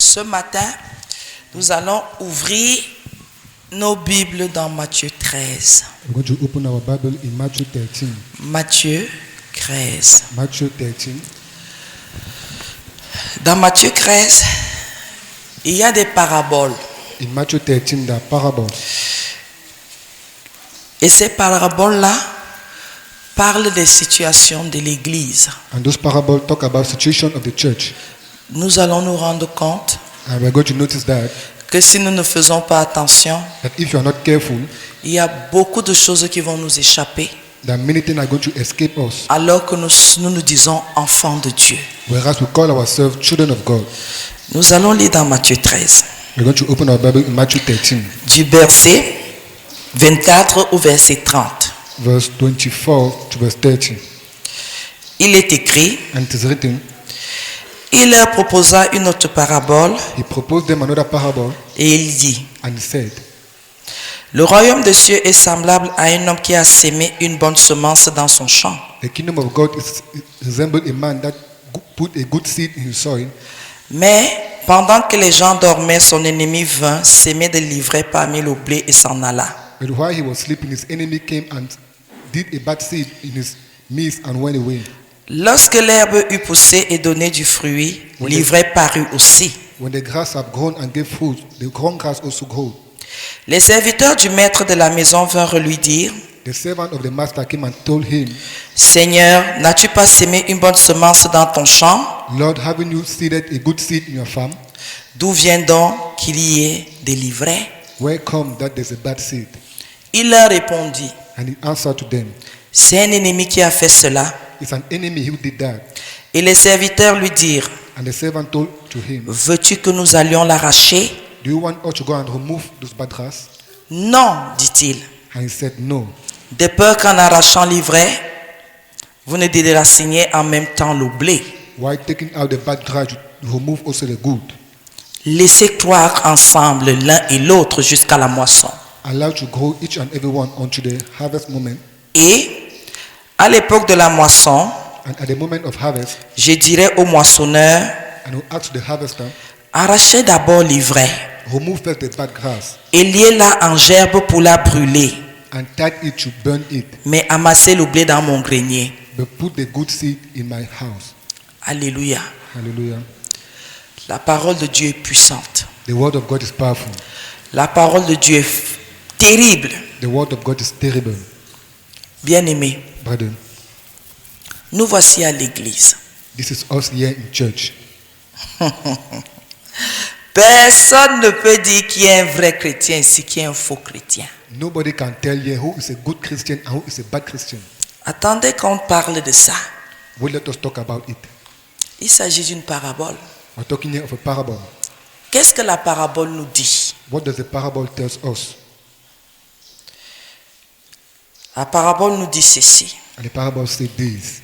Ce matin, nous allons ouvrir nos Bibles dans Matthieu 13. We're going to open our Bible in Matthew 13. Matthieu 13. Matthew 13. Dans Matthieu 13, il y a des paraboles. In Matthew 13, there are parables. Et ces paraboles-là parlent des situations de l'Église. And those parables talk about the situation of the church. Nous allons nous rendre compte And we're going to notice that que si nous ne faisons pas attention, if you are not careful, il y a beaucoup de choses qui vont nous échapper that many things are going to escape us, alors que nous disons enfants de Dieu. whereas we call ourselves children of God. Nous allons lire dans Matthieu 13, We're going to open our Bible in Matthew 13, du verset 24 au verset 30. verse 24 to verse 30. Il est écrit, And it is written, il leur proposa une autre parabole he proposed them another parable, et il dit, and he said, le royaume des cieux est semblable à un homme qui a sémé une bonne semence dans son champ. the kingdom of God is resembled a man that put a good seed in his soil. Mais pendant que les gens dormaient, son ennemi vint, sémer de l'ivraie parmi le blé et s'en alla. But while he was sleeping, his enemy came and did a bad seed in his midst and went away. Lorsque l'herbe eut poussé et donné du fruit, l'ivraie parut aussi. When the grass have grown and gave fruit, the grown grass also grew. Les serviteurs du maître de la maison vinrent lui dire, The servant of the master came and told him, Seigneur, n'as-tu pas sémé une bonne semence dans ton champ? Lord, haven't you seeded a good seed in your farm? D'où vient donc qu'il y ait des livrets? Where come that there's a bad seed? Il leur répondit, And he answered to them, c'est un ennemi qui a fait cela. It's an enemy who did that. Et les serviteurs lui dirent, And the servant told to him, veux-tu que nous allions l'arracher? Do you want us to go and remove those bad grass? Non, dit-il, And he said, No. de peur qu'en arrachant l'ivraie, vous ne déraciniez en même temps le blé. Why taking out the bad grass, you remove also the good? Laissez croire ensemble l'un et l'autre jusqu'à la moisson. Allow to grow each and every one unto the harvest moment. Et à l'époque de la moisson, And at the moment of harvest, je dirais au moissonneur, and will ask the harvester, arrachez d'abord l'ivraie remove first the bad grass et liez-la en gerbe pour la brûler, and tie it to burn it, mais amassez le blé dans mon grenier. but put the good seed in my house. Alléluia. Hallelujah. La parole de Dieu est puissante. The word of God is powerful. La parole de Dieu est terrible. The word of God is terrible. Bien-aimés, Brethren, nous voici à l'église. this is us here in church. Personne ne peut dire qui est un vrai chrétien ici, qui est un faux chrétien. Nobody can tell you who is a good Christian and who is a bad Christian. Attendez qu'on parle de ça. Well, let us talk about it. Il s'agit d'une parabole. We're talking here of a parable. Qu'est-ce que la parabole nous dit? What does the parable tell us? La parabole nous dit ceci. And the parable says this.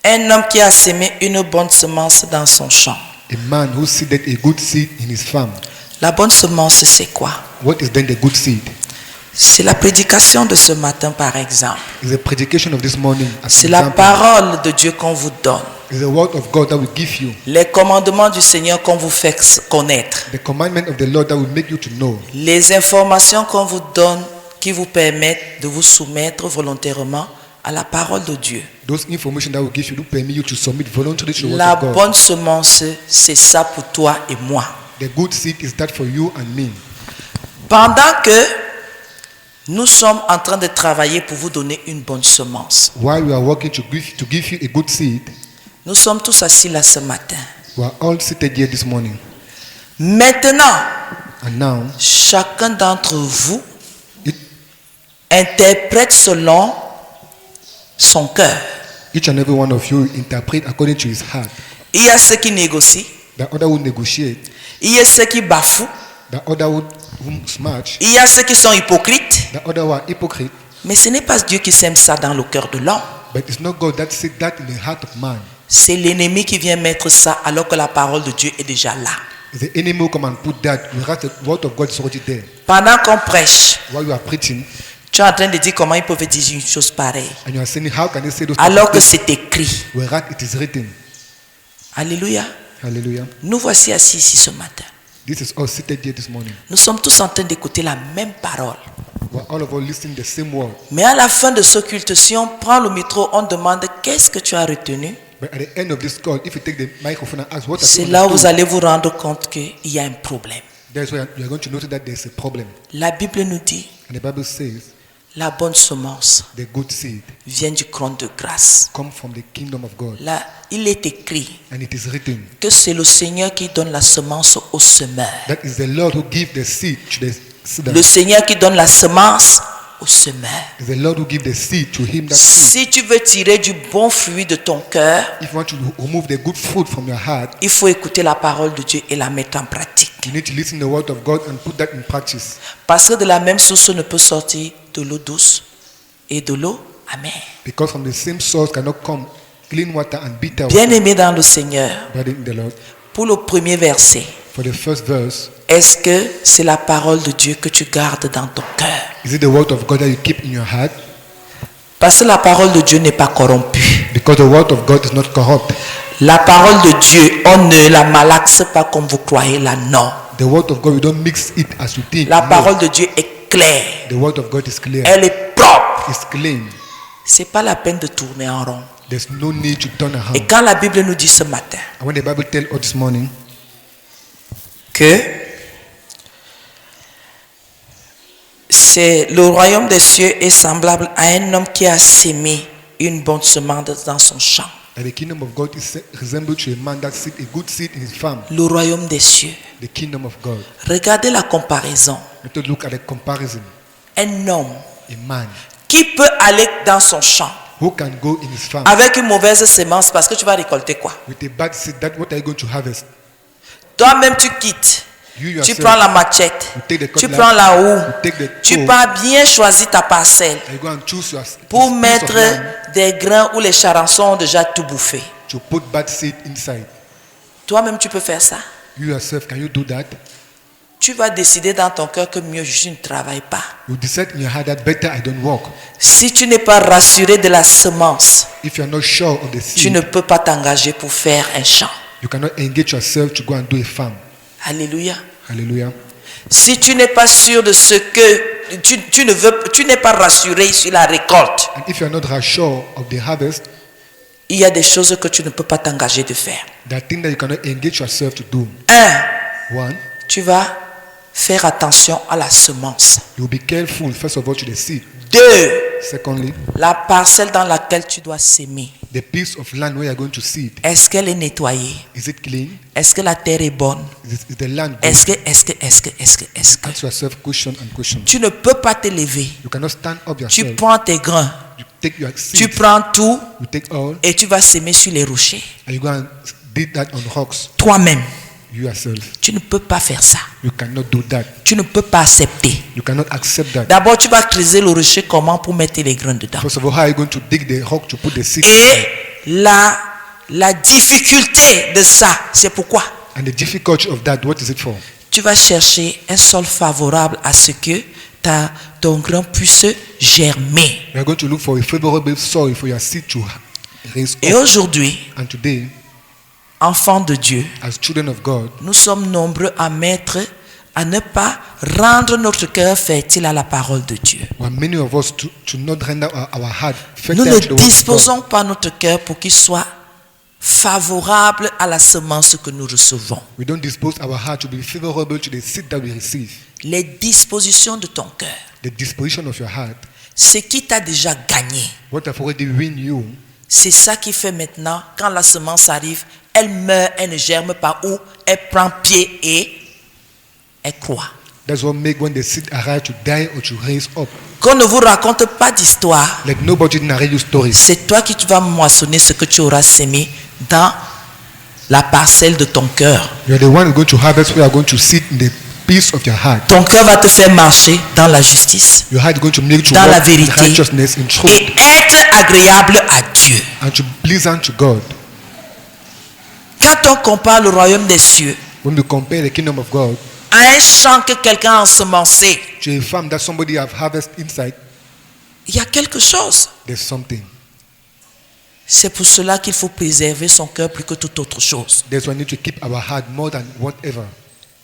Un homme qui a sémé une bonne semence dans son champ. A man who seeded a good seed in his farm. La bonne semence, c'est quoi? What is then the good seed? C'est la prédication de ce matin, par exemple. It's the predication of this morning. As C'est an la example. parole de Dieu qu'on vous donne. It's the word of God that will give you. Les commandements du Seigneur qu'on vous fait connaître. The commandment of the Lord that will make you to know. Les informations qu'on vous donne qui vous permettent de vous soumettre volontairement à la parole de Dieu. Those information that will give you to permit you to submit voluntarily to the word La of God. bonne semence, c'est ça pour toi et moi. The good seed is that for you and me. Pendant que nous sommes en train de travailler pour vous donner une bonne semence, While we are working to give you a good seed, nous sommes tous assis là ce matin. we are all seated here this morning. Maintenant, And now, chacun d'entre vous it, interprète selon son cœur. each and every one of you interpret according to his heart. Il y a ceux qui négocient, The other will negotiate. il y a ceux qui bafouent, The other will smash. il y a ceux qui sont hypocrites. The other one hypocrite. Mais ce n'est pas Dieu qui sème ça dans le cœur de l'homme. But it's not God that said that in the heart of man. C'est l'ennemi qui vient mettre ça alors que la parole de Dieu est déjà là. It's the enemy who come and put that. Whereas the word of God is already there. Pendant qu'on prêche, While you are preaching, tu es en train de dire comment ils peuvent dire une chose pareille and you are saying, how can they say those alors que things c'est écrit. whereas it is written? Alléluia. Hallelujah. Nous voici assis ici ce matin. This is us seated here this morning. Nous sommes tous en train d'écouter la même parole. We're all of us listening the same word. Mais à la fin de ce culte, si on prend le micro, on demande qu'est-ce que tu as retenu. But at the end of this call, if you take the microphone and ask what C'est have là où you vous understood, allez vous rendre compte qu'il y a un problème. that's why you're going to notice that there's a problem. La Bible nous dit, And the Bible says la bonne semence the good seed vient du trône de grâce. come from the kingdom of God. Là, il est écrit And it is written que c'est le Seigneur qui donne la semence au semeur. that is the Lord who gives the seed to the seeder. Le Seigneur qui donne la semence au semeur. It's the Lord who gives the seed to him that seed. Si tu veux tirer du bon fruit de ton cœur, If you want to remove the good fruit from your heart, il faut écouter la parole de Dieu et la mettre en pratique. you need to listen to the word of God and put that in practice. Parce que de la même source ne peut sortir de l'eau douce et de l'eau amère. Because from the same source cannot come clean water and bitter water. Bien-aimé dans le Seigneur, Brother in the Lord. pour le premier verset, For the first verse, est-ce que c'est la parole de Dieu que tu gardes dans ton cœur? is it the word of God that you keep in your heart? Parce que la parole de Dieu n'est pas corrompue. Because the word of God is not corrupt. La parole de Dieu, on ne la malaxe pas comme vous croyez là, non. The word of God, you don't mix it as you think. La No. parole de Dieu est claire. The word of God is clear. Elle est propre. It's clean. C'est pas la peine de tourner en rond. There's no need to turn Et around. quand la Bible nous dit ce matin And when the Bible tells us this morning que c'est le royaume des cieux est semblable à un homme qui a sémé une bonne semence dans son champ. that the kingdom of God is resembled to a man that seed a good seed in his farm, Le royaume des cieux. the kingdom of God. Regardez la comparaison. Let us look at the comparison. Un homme A man qui peut aller dans son champ who can go in his farm avec une mauvaise semence parce que tu vas récolter quoi? with a bad seed, that what are you going to harvest? Toi-même tu quittes. You Tu yourself, prends la machette. you take the Tu cutlass, prends la houe. you take the Tu hoe, pars bien choisir ta parcelle and you go and choose your pour piece of mettre land des grains où les charançons ont déjà tout bouffé. to put bad seed inside. Toi-même tu peux faire ça. You yourself, can you do that? Tu vas décider dans ton cœur que mieux je ne travaille pas. You decide in your heart that better I don't work. Si tu n'es pas rassuré de la semence, If you are not sure of the tu seed, ne peux pas t'engager pour faire un champ. you cannot engage yourself to go and do a farm. Alléluia. Hallelujah. Si tu n'es pas sûr de ce que tu n'es pas rassuré sur la récolte, And if you are not sure of the harvest, il y a des choses que tu ne peux pas t'engager de faire. there are things that you cannot engage yourself to do. One, Tu vas faire attention à la semence. you will be careful, first of all, to the seed. 2, Secondly, la parcelle dans laquelle tu dois s'aimer. the piece of land where you are going to seed. Est-ce qu'elle est nettoyée? Is it clean? Est-ce que la terre est bonne? Is the land good? Est-ce que Ask yourself question and question. tu ne peux pas te lever. You cannot stand up Tu yourself. prends tes grains, You take your tu seed, prends tout you take all, et tu vas s'aimer sur les rochers. and you go and dig that on rocks. Toi-même, You yourself. tu ne peux pas faire ça. You cannot do that. Tu ne peux pas accepter. You cannot accept that. D'abord, tu vas creuser le rocher comment pour mettre les grains dedans. First of all, how are you going to dig the rock to put the seed? Et la difficulté de ça, c'est pourquoi And the difficulty of that, what is it for? tu vas chercher un sol favorable à ce que ton grain puisse germer. You are going to look for a favorable soil for your seed to raise Et up. aujourd'hui, And today, enfants de Dieu, as children of God, nous sommes nombreux à ne pas rendre notre cœur fertile à la parole de Dieu. well, many of us to not render our heart Nous fertile ne to the word of God. disposons pas notre cœur pour qu'il soit favorable à la semence que nous recevons. We don't dispose our heart to be favorable to the seed that we receive. Les dispositions de ton cœur, The disposition of your heart, ce qui t'a déjà gagné, what have already win you, c'est ça qui fait maintenant, quand la semence arrive, elle meurt, elle ne germe pas ou elle prend pied et elle croît. that's what make when the seed arrive to die or to raise up. Qu'on ne vous raconte pas d'histoire. Like nobody narrate you stories. C'est toi qui tu vas moissonner ce que tu auras sémé dans la parcelle de ton cœur. You are the one going to harvest where you are going to seed in the piece of your heart. Ton cœur va te faire marcher dans la justice, Your heart is going to make you to dans la walk in vérité righteousness, in truth, et être agréable à Dieu. and to pleasant to God. Quand on compare le royaume des cieux When we compare the kingdom of God à un champ que quelqu'un a ensemencé, to a farm that somebody have harvest inside, il y a quelque chose. there's something. C'est pour cela qu'il faut préserver son cœur plus que toute autre chose. That's why we need to keep our heart more than whatever.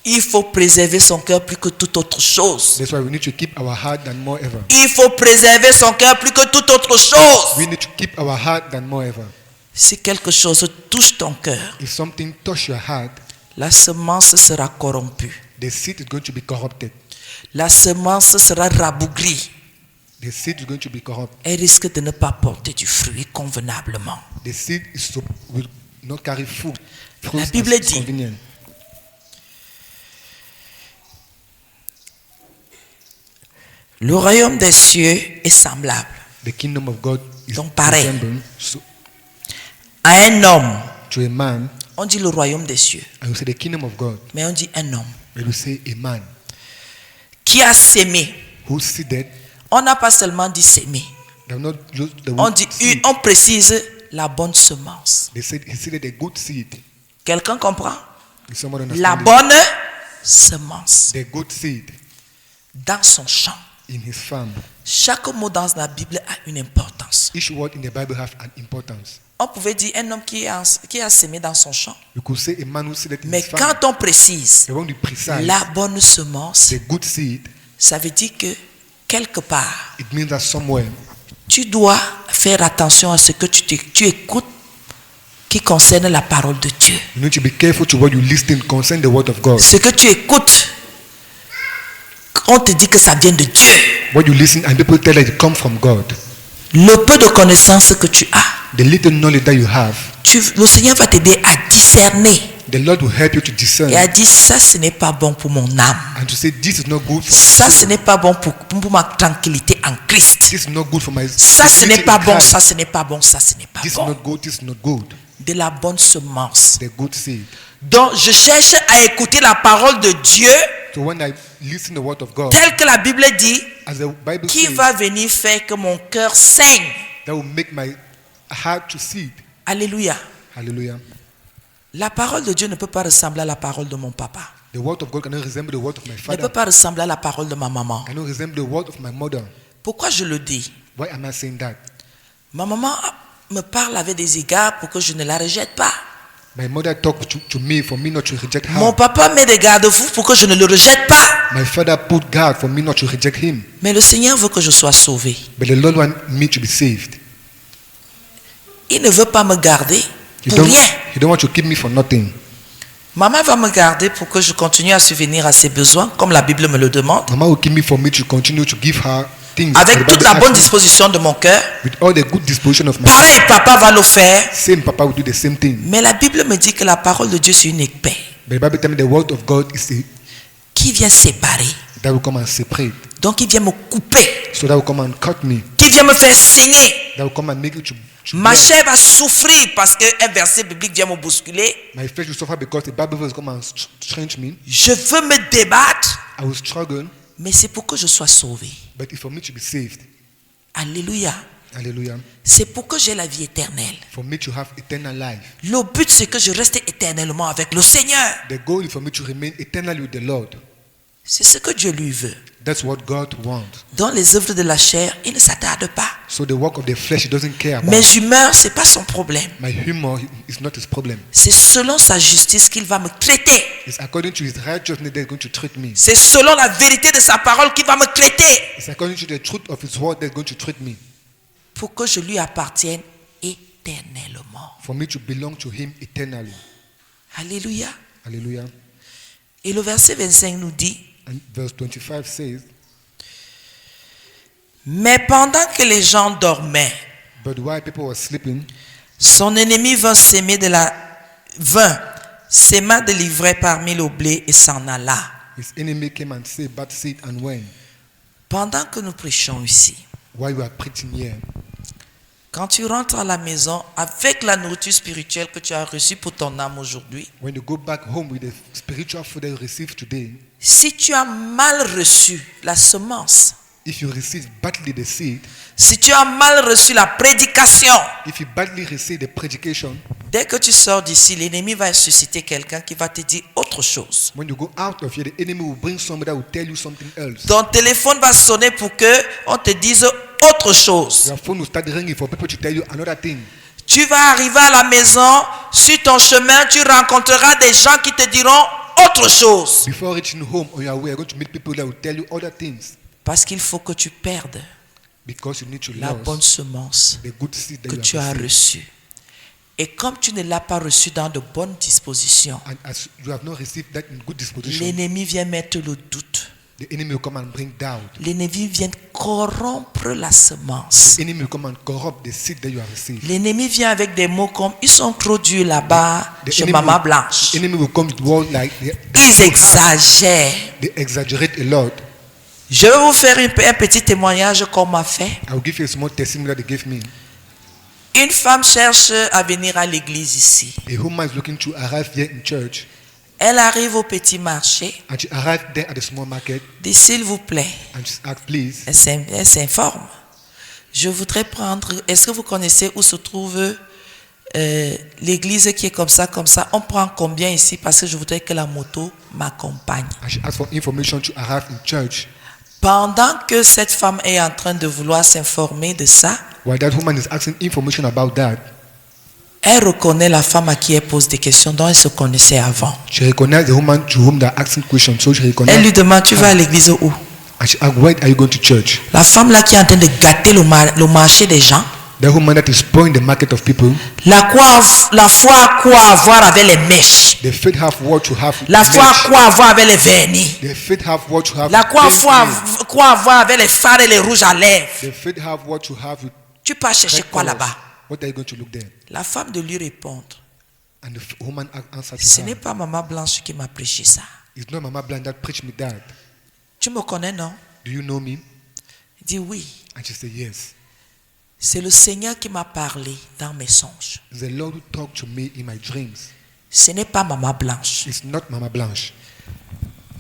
Il faut préserver son cœur plus que toute autre chose. That's why we need to keep our heart than more ever. Il faut préserver son cœur plus que toute autre chose. We need to keep our heart than more ever. Si quelque chose touche ton cœur, If something touch your heart, la semence sera corrompue. the seed is going to be corrupted. La semence sera rabougrie. The seed is going to be corrupt. Elle risque de ne pas porter du fruit convenablement. The seed will not carry fruit. La Bible dit, convenient. Le royaume des cieux est semblable The kingdom of God is Donc, pareil. resembled à un homme. to a man, On dit le royaume des cieux, and you say the kingdom of God, mais on dit un homme but you say a man qui a sémé. who seeded. On n'a pas seulement dit sémé. They have not used the On word dit, seed. on précise la bonne semence. They said he seeded a good seed. Quelqu'un comprend? If someone La understand it, bonne semence the good seed dans son champ. in his farm. Chaque mot dans la Bible a une importance. Each word in the Bible have an importance. On pouvait dire un homme qui a sémé dans son champ. You could say a man who seeded in Mais his farm. quand on précise But when you precise la bonne semence, the good seed, ça veut dire que quelque part, it means that somewhere tu dois faire attention à ce que tu écoutes qui concerne la parole de Dieu. you need to be careful to what you listen concerning the word of God. Ce que tu écoutes, on te dit que ça vient de Dieu. What you listen and people tell that it come from God. Le peu de connaissances que tu as, The little knowledge that you have, le Seigneur va t'aider à discerner the Lord will help you to discern et à dire ça, ce n'est pas bon pour mon âme. and to say this is not good for Ça, my ce soul. n'est pas bon pour ma tranquillité en Christ. This is not good for my Ça, ce n'est security pas in bon, Christ. ça, ce n'est pas bon, ça, ce n'est pas This is bon. not good, this is not good. De la bonne semence. The good seed. Donc, je cherche à écouter la parole de Dieu So when I listen the word of God, telle que la Bible dit, as the Bible qui says, va venir faire que mon cœur saigne. that will make my heart to seed. Alléluia. Hallelujah. La parole de Dieu ne peut pas ressembler à la parole de mon papa. The word of God cannot resemble the word of my Ne peut father. pas ressembler à la parole de ma maman. Cannot resemble the word of my mother. Pourquoi je le dis? Why am I saying that? Ma maman me parle avec des égards pour que je ne la rejette pas. My mother talked to me for me not to reject her. Mon papa met des garde-fous pour que je ne le rejette pas. My father put God for me not to reject him. Mais le Seigneur veut que je sois sauvé. But the Lord wants me to be saved. Il ne veut pas me garder He pour don't, rien. he don't want to keep me for nothing. Maman va me garder pour que je continue à subvenir à ses besoins, comme la Bible me le demande, Mama will keep me for me to continue to give her things. avec that the toute Bible la asks bonne me. disposition de mon cœur. With all the good disposition of my Pareil, papa va le faire. same papa will do the same thing. Mais la Bible me dit que la parole de Dieu, c'est une épée But the Bible tells me the word of God is a, qui vient séparer. that will come and separate. Donc, il vient me couper, So that will come and cut me. qui vient me faire saigner. That will come and make you to Ma bleed. chair va souffrir parce qu'un verset biblique vient me bousculer. My flesh will suffer because the Bible will come and strange me. Je veux me débattre, I will struggle, mais c'est pour que je sois sauvé. but it's for me to be saved. Alléluia. Hallelujah. C'est pour que j'ai la vie éternelle. For me to have eternal life. Le but, c'est que je reste éternellement avec le Seigneur. The goal is for me to remain eternally with the Lord. C'est ce que Dieu lui veut. That's what God wants. Dans les œuvres de la chair, il ne s'attarde pas. So the work of the flesh he doesn't care about. Mes humeurs, ce n'est pas son problème. My humor is not his problem. C'est selon sa justice qu'il va me traiter. It's according to his righteousness that he's going to treat me. C'est selon la vérité de sa parole qu'il va me traiter. It's according to the truth of his word that's going to treat me. Pour que je lui appartienne éternellement. For me to belong to him eternally. Alléluia. Hallelujah. Et le verset 25 nous dit, And verse 25 says, mais pendant que les gens dormaient, but while people were sleeping, son ennemi vint s'aimer s'aima de l'ivraie parmi le blé et s'en alla. his enemy came and saved bad seed and went. Pendant que nous prêchons ici, While we are preaching here, quand tu rentres à la maison avec la nourriture spirituelle que tu as reçue pour ton âme aujourd'hui, when you go back home with the spiritual food that you received today, si tu as mal reçu la semence, if you receive badly the seed, si tu as mal reçu la prédication, if you badly receive the predication, dès que tu sors d'ici, l'ennemi va susciter quelqu'un qui va te dire autre chose. when you go out of here, the enemy will bring somebody that will tell you something else. Ton téléphone va sonner pour que on te dise autre chose. Your phone will start ringing for people to tell you another thing. Tu vas arriver à la maison, sur ton chemin, tu rencontreras des gens qui te diront autre chose. Before reaching home on your way, you're going to meet people that will tell you other things. Parce qu'il faut que tu perdes Because you need to la bonne lose semence the good seed that que tu you as have received. reçue. Et comme tu ne l'as pas reçue dans de bonnes dispositions, And as you have not received that in good disposition, l'ennemi vient mettre le doute. the enemy will come and bring doubt. L'ennemi vient corrompre la semence. The enemy will come and corrupt the seed that you have received. L'ennemi vient avec des mots comme ils sont trop durs là-bas The chez enemy Maman will- Blanche. The enemy will come with words like Ils exagèrent. they exaggerate a lot. Je vais vous faire un petit témoignage qu'on m'a fait. I will give you a small testimony that they gave me. Une femme cherche à venir à l'église ici. A woman is looking to arrive here in church, Elle arrive au petit marché. and she arrived there at the small market, Dit s'il vous plaît. and she asked, please, Elle s'informe. Je voudrais prendre. Est-ce que vous connaissez où se trouve l'église qui est comme ça, comme ça? On prend combien ici? Parce que je voudrais que la moto m'accompagne. and she asked for information to arrive in church. Pendant que cette femme est en train de vouloir s'informer de ça, While that woman is asking information about that, elle reconnaît la femme à qui elle pose des questions dont elle se connaissait avant. she recognized the woman to whom they're asking questions. So she Elle lui recognized, demande, tu vas à l'église où? and she asked, where are you going to church? La femme là qui est en train de gâter le marché des gens, The woman that is spoiling the market of people, la foi a quoi avoir avec les mèches, the faith have what to have. la foi a mesh. quoi avoir avec les vernis, The faith have what to have. la foi paint a quoi avoir avec les fards et les rouges à lèvres. in. The faith have what to have. With Tu pars chercher red quoi colors. là-bas? What are you going to look there? La femme de lui répondre, And the woman answered ce to n'est her, pas Maman Blanche qui m'a prêché ça. it's not Mama Blind that preached me that. Tu me connais, non? Do you know me? Il dit oui. And she said, yes. C'est le Seigneur qui m'a parlé dans mes songes. It's the Lord who talked to me in my dreams. Ce n'est pas Maman Blanche. It's not Mama Blanche.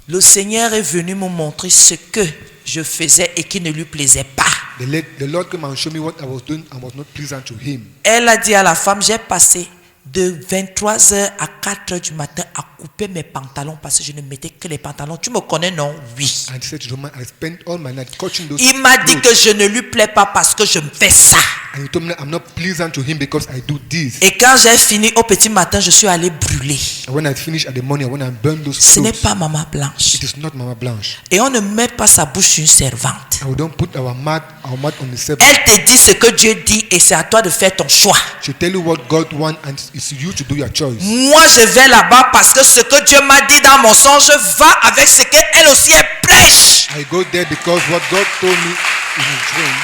Le Seigneur est venu me montrer ce que je faisais et qui ne lui plaisait pas. The Lord came and showed me what I was doing and was not pleasant to him. Elle a dit à la femme, j'ai passé de 23h à 4h du matin à couper mes pantalons parce que je ne mettais que les pantalons. Tu me connais, non? Oui. And she said to the woman, I spent all my night coaching those Il m'a dit clothes. que je ne lui plais pas parce que je me fais ça. And he told me I'm not pleasant to him because I do this. Et quand j'ai fini au petit matin, je suis allé brûler. And when I finish at the morning, when I burn those Ce n'est clothes, pas Maman Blanche. it is not Mama Blanche. Et on ne met pas sa bouche sur une servante. And we don't put our mouth on the servant. Elle te dit ce que Dieu dit et c'est à toi de faire ton choix. She tell you what God wants and it's you to do your choice. Moi, je vais là-bas parce que ce que Dieu m'a dit dans mon songe va avec ce qu'elle aussi elle prêche. I go there because what God told me in his dream.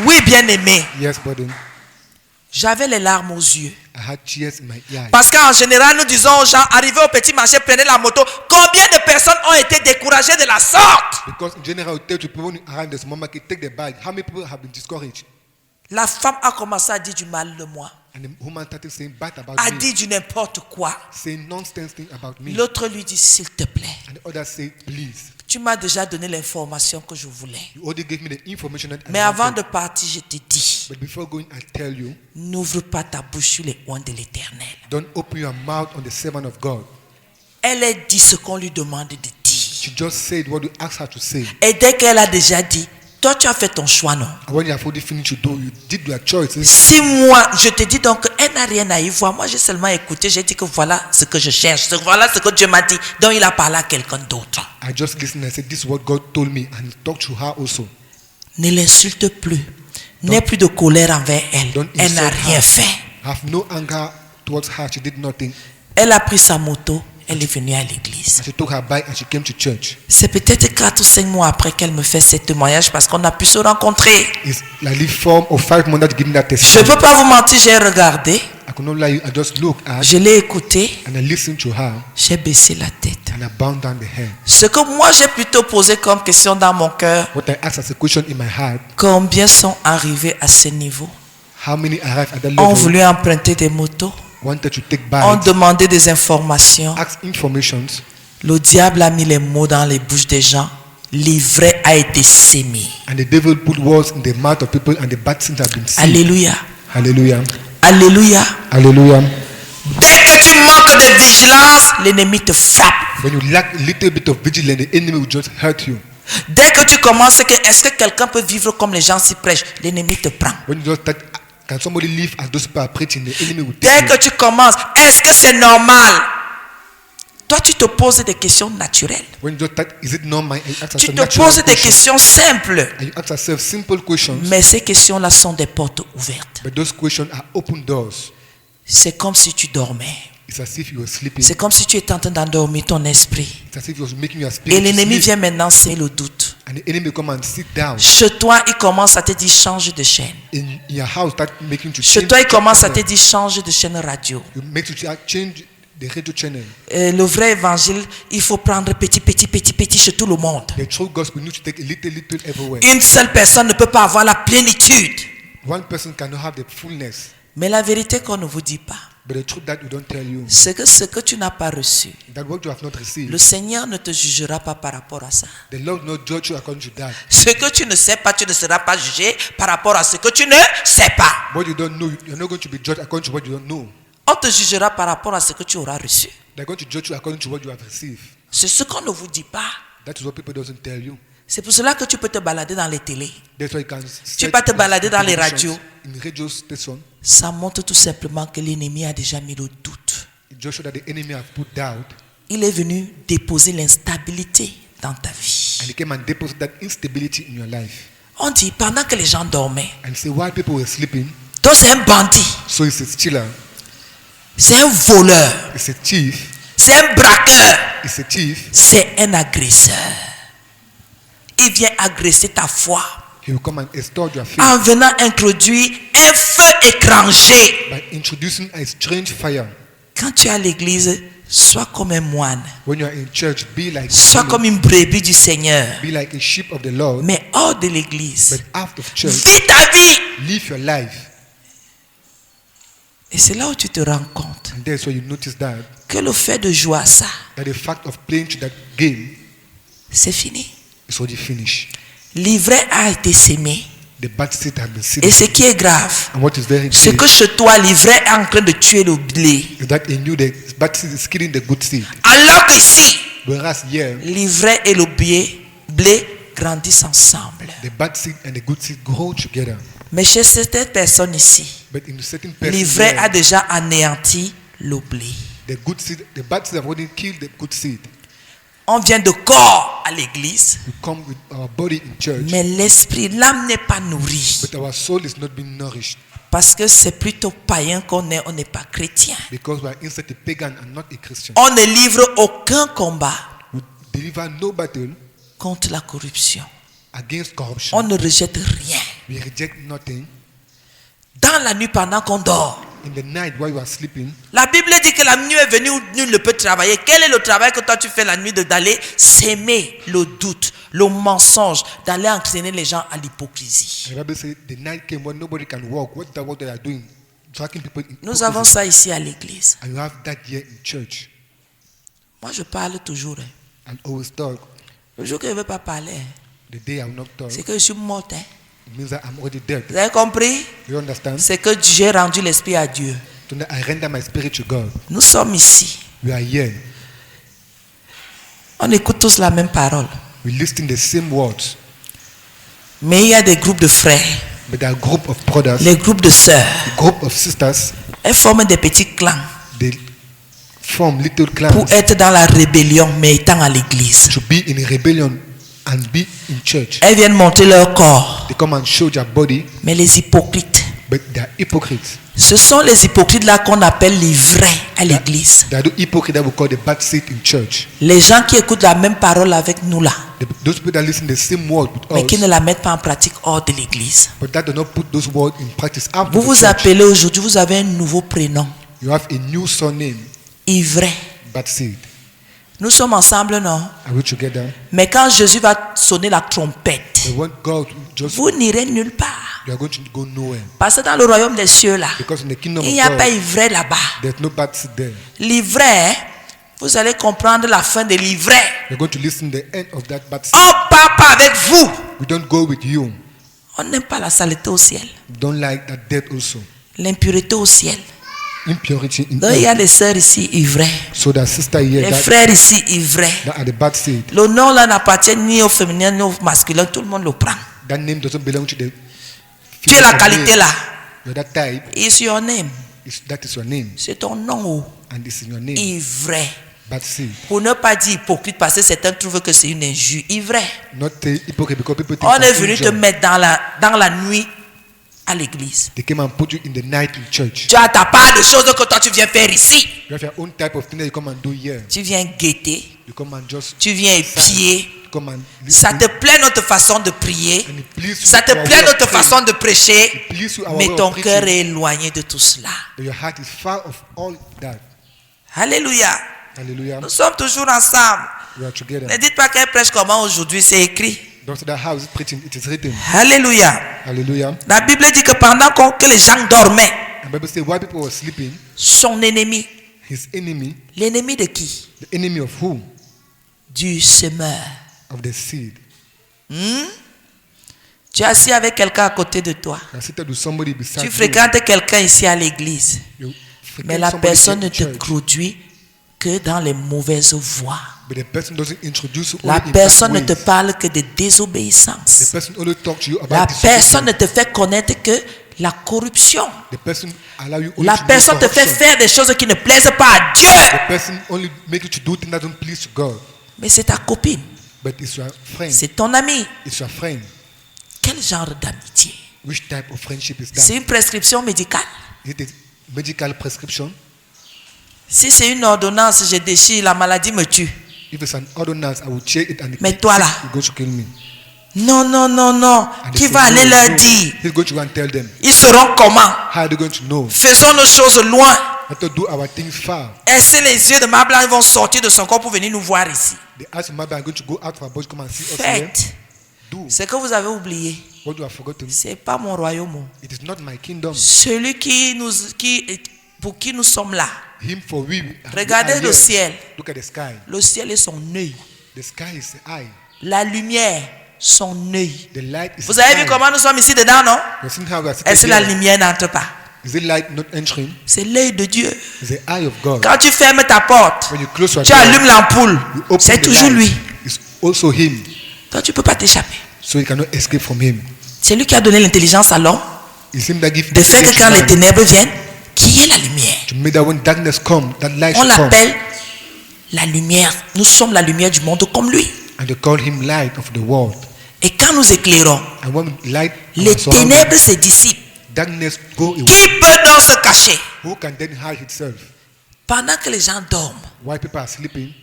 Oui, bien-aimé. Yes, buddy. J'avais les larmes aux yeux. I had tears in my eyes. Parce qu'en général, nous disons aux gens, arrivez au petit marché, prenez la moto. Combien de personnes ont été découragées de la sorte? Because in general, we tell to people when you arrive the small market, take the bag. How many people have been discouraged? La femme a commencé à dire du mal de moi. And the woman started saying bad about A me. dit du n'importe quoi. Saying nonsense thing about me. L'autre lui dit, s'il te plaît, And the other say, please. tu m'as déjà donné l'information que je voulais. You already gave me the information that Mais I avant wanted. de partir, je te dis, But before going, I tell you, n'ouvre pas ta bouche sur les oins de l'Éternel. don't open your mouth on the servant of God. Elle a dit ce qu'on lui demande de dire. She just said what you asked her to say. Et dès qu'elle a déjà dit, toi tu as fait ton choix, non? And when you have already finished, you did your choices. Si moi, je te dis donc, elle n'a rien à y voir. Moi, j'ai seulement écouté, j'ai dit que voilà ce que je cherche. Voilà ce que Dieu m'a dit. Donc, il a parlé à quelqu'un d'autre. I just listened and said, this is what God told me. And he talked to her also. Ne l'insulte plus. N'aie plus de colère envers elle. Don't Elle n'a insult rien her. fait. Have no anger towards her. She did nothing. Elle a pris sa moto. Elle est venue à l'église. And she took her bike and she came to church. C'est peut-être 4 ou 5 mois après qu'elle me fait ce témoignage parce qu'on a pu se rencontrer. It's like 4 or 5 months that giving that Je ne testimony. peux pas vous mentir, j'ai regardé. I could not lie. I just looked at Je l'ai écouté. and I listened to her J'ai baissé la tête. and I bowed down the head. Ce que moi j'ai plutôt posé comme question dans mon cœur, What I asked as a question in my heart, combien sont arrivés à ce niveau? how many arrived at that Ont level, voulu emprunter des motos, wanted to take ont bikes, demandé des informations. asked informations. Le diable a mis les mots dans les bouches des gens. L'ivraie a été sémée. And the devil put words in the mouth of people and the bad things have been seen. Alléluia. Hallelujah. Alléluia. Hallelujah. Dès que tu manques de vigilance, l'ennemi te frappe. When you lack a little bit of vigilance, the enemy will just hurt you. Dès que tu commences, est-ce que quelqu'un peut vivre comme les gens s'y prêchent? L'ennemi te prend. When you just start, can somebody live as those people are preaching? The enemy will Dès take que tu commences, est-ce que c'est normal? Toi, tu te poses des questions naturelles. you. When you just start, is it normal? And you ask Tu yourself te natural poses des questions. questions simples. And you ask yourself simple questions. Mais ces questions-là sont des portes ouvertes. But those questions are open doors. C'est comme si tu dormais. It's as if you were sleeping. C'est comme si tu étais en train d'endormir ton esprit. It's as if you was making your Et spirit to l'ennemi sleep. vient maintenant semer le doute. And the enemy come and sit down. Chez toi, il commence à te dire change de chaîne. In your house, start making to Chez change. toi, il commence à te channel. dire change de chaîne radio. You make to change the radio channel. Le vrai évangile, il faut prendre petit chez tout le monde. The true gospel needs to take a little everywhere. Une seule personne ne peut pas avoir la plénitude. One person cannot have the fullness. Mais la vérité qu'on ne vous dit pas, But the truth that we don't tell you, c'est que ce que tu n'as pas reçu, that what you have not received, le Seigneur ne te jugera pas par rapport à ça. the Lord will not judge you according to that. Ce que tu ne sais pas, tu ne seras pas jugé par rapport à ce que tu ne sais pas. What you don't know, you're not going to be judged according to what you don't know. On te jugera par rapport à ce que tu auras reçu. They're going to judge you according to what you have received. C'est ce qu'on ne vous dit pas. That is what people doesn't tell you. C'est pour cela que tu peux te balader dans les télés. That's why you can Tu peux te balader dans les radios. In radio station, Ça montre tout simplement que l'ennemi a déjà mis le doute. it just shows that the enemy have put doubt Il est venu déposer l'instabilité dans ta vie. and he came and deposited that instability in your life. On dit pendant que les gens dormaient, And say while people were sleeping, toi c'est un bandit, so it's a stealer, c'est un voleur, it's a thief, c'est un braqueur, it's a thief. c'est un agresseur. Il vient agresser ta foi He will come and extort your faith en venant introduire un feu étranger. by introducing a strange fire. Quand tu es à l'église, sois comme un moine, When you are in church, be like sois comme une brebis du Seigneur. be like a sheep of the Lord, Mais hors de l'église, but out of church, vis ta vie. live your life. Et c'est là où tu te rends compte And that's why you notice that que le fait de jouer à ça, the fact of playing to that game c'est fini. is already finished. L'ivraie a été sémé. The bad seed has been Et seeded. ce qui est grave, And what is very c'est grave que chez toi, l'ivraie est en train de tuer le blé. is that in you the bad seed is killing the good seed. Alors qu'ici, Whereas here, l'ivraie et le blé grandissent ensemble. the bad seed and the good seed grow together. Mais chez certaines personnes ici, But in a certain person, l'ivraie here, a déjà anéanti le blé. the bad seed have already killed the good seed. On vient de corps à l'église, We come with our body in church, mais l'esprit, l'âme n'est pas nourrie. but our soul is not being nourished Parce que c'est plutôt païen qu'on est, on n'est pas chrétien. because we are inside a pagan and not a Christian. On ne livre aucun combat We deliver no battle contre la corruption. against corruption. On ne rejette rien. We reject nothing. Dans la nuit, pendant qu'on dort, In the night while you are sleeping, la Bible dit que la nuit est venue où nul ne peut travailler. Quel est le travail que toi tu fais la nuit? D'aller s'aimer le doute, le mensonge, d'aller entraîner les gens à l'hypocrisie. the Bible says the night came when nobody can walk. What's that what they are doing? Tracking people in Nous avons hypocrisy. ça ici à l'église. And you have that here in church. Moi je parle toujours. And always talk. Le jour que je ne veux pas parler, The day I will not talk, c'est que je suis morte. it means that I'm already dead. Vous avez compris? You understand? C'est que j'ai rendu l'esprit à Dieu. Tonight I render my spirit to God. Nous sommes ici. We are here. On écoute tous la même parole. We listen the same words. Mais il y a des groupes de frères, But there are group of brothers, les groupes de sœurs. a group of sisters, Elles forment des petits clans they form little clans pour être dans la rébellion, mais étant à l'église. to be in a rebellion and be in church. Elles viennent monter leur corps. They come and show their body, Mais les hypocrites, but they are hypocrites. ce sont les hypocrites là qu'on appelle les vrais à l'église. They are the hypocrites that we call the bad seed in church. Les gens qui écoutent la même parole avec nous là, Those people that listen the same word with mais qui us, ne la mettent pas en pratique hors de l'église. but that do not put those words in practice after Vous the vous church. appelez aujourd'hui, vous avez un nouveau prénom, You have a new surname, Ivraie. bad seed. Nous sommes ensemble, non? Are we together? Mais quand Jésus va sonner la trompette, But when God just, vous n'irez nulle part. you are going to go nowhere. Parce que dans le royaume des cieux là, Because in the kingdom il of n'y a pas God, ivraie là-bas. there's no bad seed there. L'ivraie, vous allez comprendre la fin de l'ivraie. You're going to listen to the end of that bad seed. On ne part pas avec vous. We don't go with you. On n'aime pas la saleté au ciel, We don't like that death also. l'impureté au ciel. impurity in Donc il y a us. des sœurs ici ivrées, So that sister here, des that frères ici ivrées. are the bad seed. Le nom là n'appartient ni au féminin ni au masculin, tout le monde le prend. That name doesn't belong to the. Tu es la qualité là. You're that type. It's your name. That is your name, C'est ton nom. and this is your name. Ivraie. Bad seed. Pour ne pas dire hypocrite, parce que certains trouvent que c'est une injure. Ivraie. Not hypocrite because people think On est it's venu te injure. mettre dans la nuit à l'église. They came and put you in the night in church. Tu as ta part de choses que toi tu viens faire ici. You have your own type of thing that you come and do here. Tu viens guetter, You come and just tu viens épier. you come and Ça listen. te plaît notre façon de prier. And it please you Ça te our plaît way of notre praying. façon de prêcher. It please you our Mais way ton of cœur preaching. est éloigné de tout cela. But your heart is far of all that. Alléluia. Hallelujah. Nous sommes toujours ensemble. We are together. Ne dites pas qu'elle prêche comment aujourd'hui, c'est écrit. Don't say that how is it preaching? It is written. Alléluia. Hallelujah. La Bible dit que pendant que les gens dormaient, And Bible says while people were sleeping, son ennemi, his enemy, l'ennemi de qui? the enemy of whom? Du semeur. Of the seed. Tu es assis avec quelqu'un à côté de toi. You are seated with somebody beside Tu you. fréquentes quelqu'un ici à l'église. You frequent Mais la somebody personne in ne te church, conduit que dans les mauvaises voies. but the person doesn't introduce you La only in personne ne bad te ways. parle que de The désobéissance. person only talks to you about La disobedience. personne ne te fait connaître que la corruption. The person allow you only La to do personne te fait corruption. faire des choses qui ne plaisent pas à Dieu. The person only make you to do things that don't please to God. Mais c'est ta copine, But it's your friend. c'est ton ami. It's your friend. Quel genre d'amitié? Which type of friendship is C'est that? une prescription médicale. Is it a medical prescription? Si c'est une ordonnance, je déchire, la maladie me tue. If it's an ordinance, I will check it and Mais toi là, you're going to kill me. non, non, non, non. And Qui they va say, aller no, leur no. dire? He's going to go and tell them. Ils seront comment? How are they going to know? Faisons nos choses loin. Let us do our things far. Est-ce les yeux de ma blanche vont sortir de son corps pour venir nous voir ici? They ask maybe I'm going to go out of our body, come and see us here. Faites. Do Ce que vous avez oublié, what you have forgotten. c'est pas mon royaume. It is not my kingdom. Celui pour qui nous sommes là. Him for we. Regardez we are le here. ciel. Look at the sky. Le ciel est son œil. The sky is the eye. La lumière, son œil. The light is Vous the avez eye. vu comment nous sommes ici dedans, non? You've seen how we are sitting Est-ce que la here? lumière n'entre pas? Is it light not entering? C'est l'œil de Dieu. It's the eye of God. Quand tu fermes ta porte, When you close your tu door, allumes l'ampoule, you open c'est the toujours light. lui. It's also him. Donc tu ne peux pas t'échapper. So you cannot escape from him. C'est lui qui a donné l'intelligence à l'homme, It's him that gives de faire que quand les man ténèbres viennent, qui est la lumière. to make that when darkness comes, that light On should come. l'appelle la lumière. Nous sommes la lumière du monde comme lui. And they call him light of the world. Et quand nous éclairons, And when light les our surroundings, ténèbres se dissipent. darkness go away. Qui peut donc se cacher? Who can then hide himself? Pendant que les gens dorment, While people are sleeping,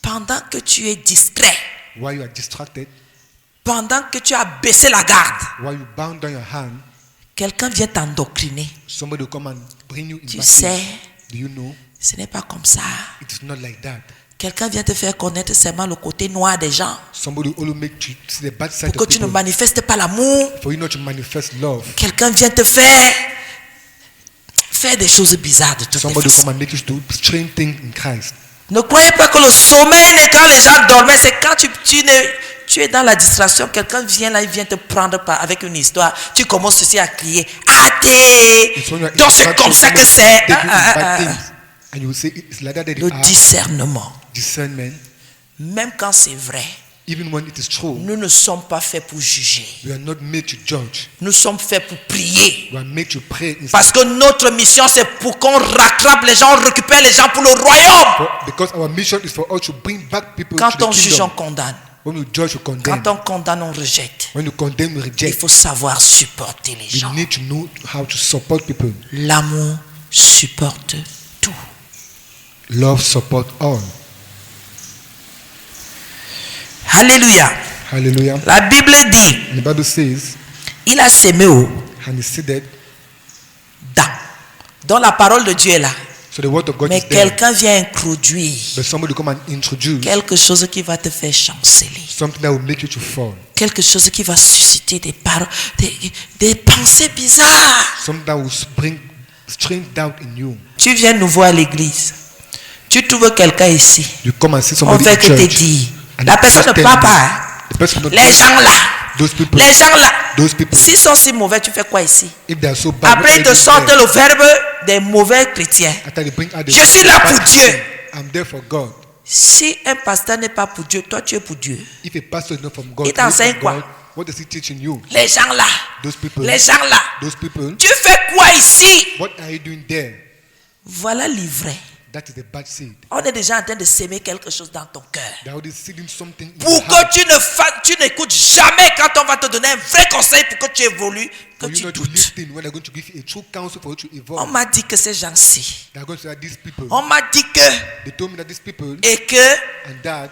pendant que tu es distrait, while you are distracted, pendant que tu as baissé la garde, while you bound down your hand, quelqu'un vient t'endoctriner. somebody will come and bring you in Tu baptism. sais, Do you know? ce n'est pas comme ça. It is not like that. Quelqu'un vient te faire connaître seulement le côté noir des gens. Somebody will only make you see the bad side Pour of que tu ne people. manifestes pas l'amour. For you not to manifest love. Quelqu'un vient te faire des choses bizarres de toutes les Somebody will façons. come and make you do strange things in Christ. Ne croyez pas que le sommeil n'est quand les gens dormaient, c'est quand tu es dans la distraction, quelqu'un vient là, il vient te prendre avec une histoire. Tu commences aussi à crier, athée. It's when you are in Donc c'est distraction, comme ça que somebody c'est. take you in bad things. And you will say it's like that they Le are. discernement, Discernment, même quand c'est vrai, even when it is true, nous ne sommes pas faits pour juger. we are not made to judge. Nous sommes faits pour prier. We are made to pray instead. Parce que notre mission, c'est pour qu'on rattrape les gens, on récupère les gens pour le royaume. Because our mission is for us to bring back people Quand to on the juge, on kingdom. condamne. When we judge, we condemn. Quand on condamne, on rejette. When you condemn, we Il reject. faut savoir supporter les We gens. need to know how to support people. L'amour supporte tout. Love support all. Alléluia. Hallelujah. La Bible dit, And the Bible says, il a sémé où? and he said that, Dans la parole de Dieu est là. so the word of God Mais is there. quelqu'un vient introduire But somebody come and introduce quelque chose qui va te faire chanceler. something that will make you to fall. Quelque chose qui va susciter des paroles, des pensées bizarres. Something that will bring strange doubt in you. Tu viens nous voir à l'église. Tu trouves quelqu'un ici. You come and see On somebody fait in que te church. dire. And La the personne ne pastor parle tell you, pas. the person not Les gens là, Those people. les gens là, Those people. s'ils sont si mauvais, tu fais quoi ici? If they are so bad, Après, ils te sortent le verbe des mauvais chrétiens. after they bring out the Je suis là pour Dieu. I'm there for God. Si un pasteur n'est pas pour Dieu, toi tu es pour Dieu. If a pastor is not from God, Il t'enseigne from quoi? God, what is he teaching you? Les gens là, Those people. les gens là, Those people. tu fais quoi ici? What are you doing there? Voilà l'ivraie. That is the bad seed. On est déjà en train de s'aimer quelque chose dans ton cœur. That is seeding something in Pour your que heart. tu n'écoutes jamais quand on va te donner un vrai conseil pour que tu évolues, que For you tu not to doutes. listen when they're going to give you a true counsel for you to On evolve. m'a dit que ces gens-ci, They're going to say that these people. on m'a dit que, They told me that these people et que and that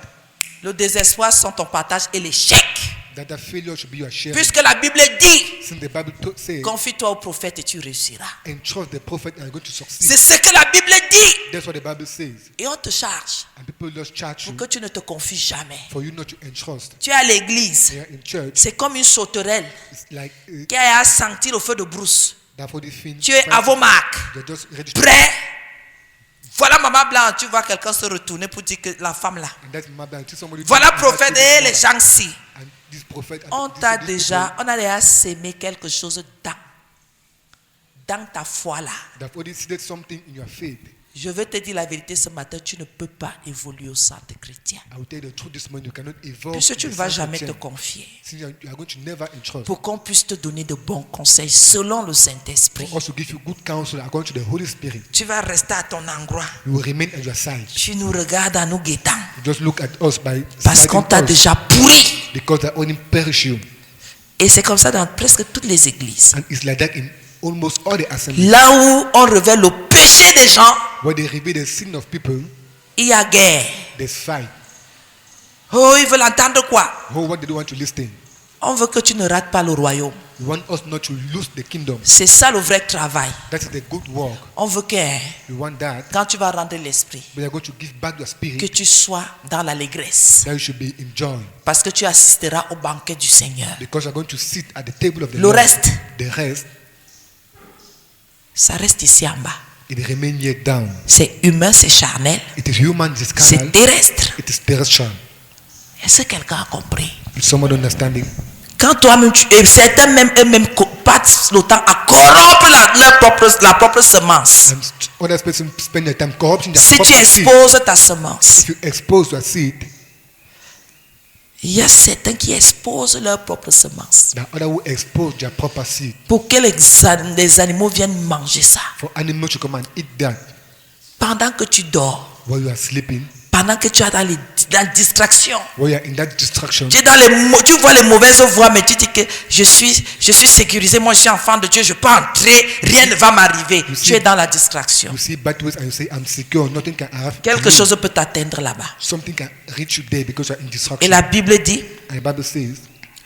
le désespoir sont ton partage et l'échec. that the failure should be your share. Puisque la Bible dit, Since the Bible says, confie-toi au prophète et tu réussiras. and trust the prophet and you're going to C'est succeed. ce que la Bible dit. That's what the Bible says. Et on te charge And people just charge pour you que tu ne te confies jamais. for you not to entrust. Tu es à l'église. They are in church. C'est comme une sauterelle It's like qui a senti le feu de brousse. that for the thing. Tu es à vos marques. They're just ready to. Prêt? Voilà maman blanc, tu vois quelqu'un se retourner pour dire que la femme là. And that's my bad. Somebody Voilà and prophète that's et this les gens-ci. and this prophet and On this- t'a this déjà, people, on a déjà sémé quelque chose dans ta foi là. they've already seeded something in your faith. Je veux te dire la vérité ce matin, tu ne peux pas évoluer au centre chrétien. I will tell you the truth this morning. You cannot evolve. Puisque tu in ne the vas sense jamais of te change. confier. Since you are going to never entrust. Pour qu'on puisse te donner de bons conseils selon le Saint-Esprit. For us to give you good counsel according to the Holy Spirit. Tu vas rester à ton endroit. You will remain at your side. Tu nous regardes en nous guettant. You just look at us by Parce qu'on t'a citing us déjà pourri. because they only perish you. Et c'est comme ça dans presque toutes les églises. And it's like that in almost all the assemblies. Là où on révèle le péché des gens, Where they reveal the sin of people, il y a guerre. there's fight. Oh, ils veulent entendre quoi? Oh, what they don't want to listen. On veut que tu ne rates pas le royaume. You want us not to lose the kingdom. C'est ça le vrai travail. That is the good work. On veut que We want that. quand tu vas rendre l'esprit, We are going to give back your que spirit. tu sois dans l'allégresse. That you should be in joy. Parce que tu assisteras au banquet du Seigneur. Because you are going to sit at the table of the Le Lord. reste, The rest, ça reste ici en bas. it remains here down. C'est humain, c'est charnel, It is human, it is c'est carnal, terrestre. it is terrestrial. Est-ce que quelqu'un a compris? Is someone understanding? Quand toi-même, et certains même eux-mêmes passent le temps à corrompre la propre semence. And other person spend their time corrupting their Si tu proper seed. exposes ta semence, If you expose your seed, il y a certains qui exposent leur propre semence the other will expose their proper seed. pour que les animaux viennent manger ça. For animals to come and eat that Pendant que tu dors, while you are sleeping, pendant que tu es dans la distraction, while you are in that distraction, tu vois les mauvaises voies, mais tu dis que je suis sécurisé, moi je suis enfant de Dieu, je peux entrer, rien ne va m'arriver. Tu es dans la distraction. you see bad ways and you say, I'm secure, nothing can have Quelque chose peut t'atteindre là-bas. something can reach you there because you are in Et distraction. la Bible dit, And the Bible says,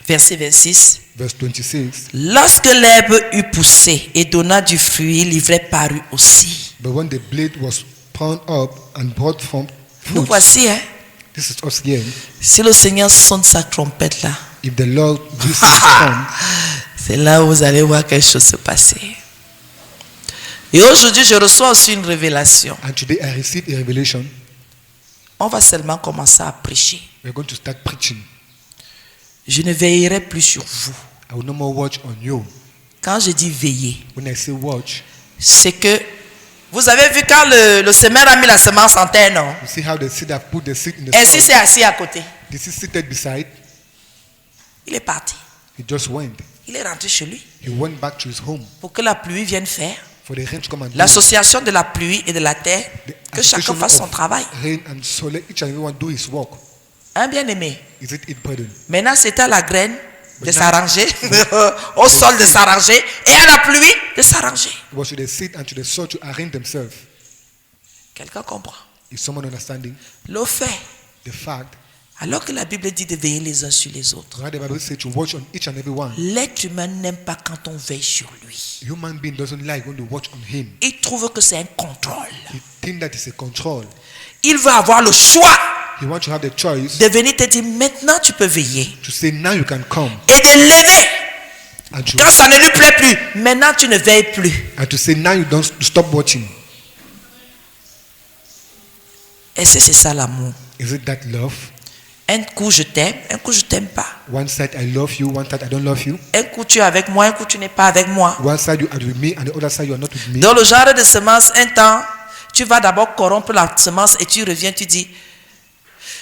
verset 26, verse 26, lorsque l'herbe eut poussé et donna du fruit, l'ivraie parut aussi. but when the blade was pound up and brought from Nous fruit, voici, hein. this is us here. Si le Seigneur sonne sa trompette là, If the Lord gives his come, c'est là où vous allez voir quelque chose se passer. Et aujourd'hui, je reçois aussi une révélation. and today I received a revelation, On va seulement commencer à prêcher. we're going to start preaching. Je ne veillerai plus sur vous. I will no more watch on you. Quand je dis veiller, When I say watch, c'est que vous avez vu quand le semeur a mis la semence en terre, non? you see how the seed have put the seed in the Ainsi soil. c'est assis à côté. This is seated beside. Il est parti. He just went. Il est rentré chez lui He went back to his home pour que la pluie vienne faire. for the rain to come and do L'association de la pluie et de la terre, the que chacun association fasse son of travail. rain and soil. Let each and everyone do his work. Un bien-aimé. Is it brethren? Maintenant, c'est à la graine de Maintenant- s'arranger, au sol de s'arranger et à la pluie de s'arranger. It was to the seed and to the soil to arrange themselves. Quelqu'un comprend? Is someone understanding? Le fait, The fact, alors que la Bible dit de veiller les uns sur les autres, right, the Bible says to watch on each and every one. l'être humain n'aime pas quand on veille sur lui. Human being doesn't like when you watch on him. Il trouve que c'est un contrôle. He thinks that it's a control. Il veut avoir le choix He wants to have the choice de venir te dire maintenant tu peux veiller to say now you can come et de lever and to, quand ça ne lui plaît plus. Maintenant tu ne veilles plus. and to say now you don't stop watching. Est-ce que c'est ça l'amour? Is it that love? Un Un coup je t'aime, un coup je t'aime pas. One side I love you, one side I don't love you. Un coup tu es avec moi, un coup tu n'es pas avec moi. One side you are with me and the other side you are not with me. Dans le genre de semence, un temps, tu vas d'abord corrompre la semence et tu reviens, tu dis,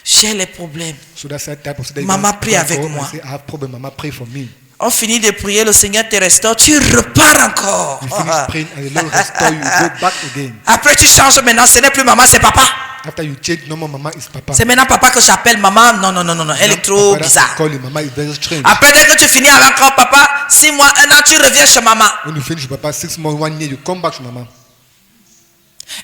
j'ai les problèmes. So that's that type of stuff. Maman prie avec moi. Say, I have problem, Mama pray for me. On finit de prier, le Seigneur te restaure, tu repars encore. You finish praying and the Lord restore you, you go back again. Après tu changes maintenant, ce n'est plus maman, c'est papa. After you change, no more Mama is Papa. C'est maintenant papa que j'appelle maman. Non, non, non, non, non, elle est trop Papa, bizarre. call you, Mama is very strange. Après, dès que tu finis avec encore papa, 6 mois, 1 an, tu reviens chez maman. When you finish with Papa, 6 months, 1 year, you come back to Mama.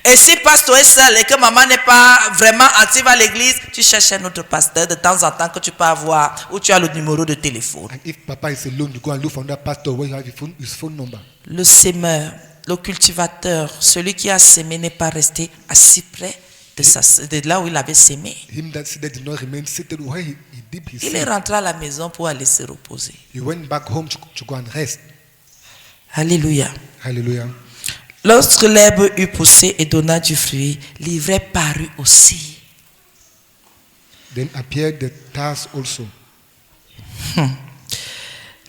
Et si pasteur est seul et que maman n'est pas vraiment active à l'église, tu cherches un autre pasteur de temps en temps que tu peux avoir, où tu as le numéro de téléphone. And if Papa is alone, you go and look for another pastor where you have his phone number. Le sémeur, le cultivateur, celui qui a sémé n'est pas resté assis près de là où il avait sémé. Him that seated did not remain seated where he did his Il est seed. rentré à la maison pour aller se reposer. He went back home to go and rest. Alléluia. Hallelujah. Lorsque l'herbe eut poussé et donna du fruit, l'ivraie parut aussi. Then appeared the tares also.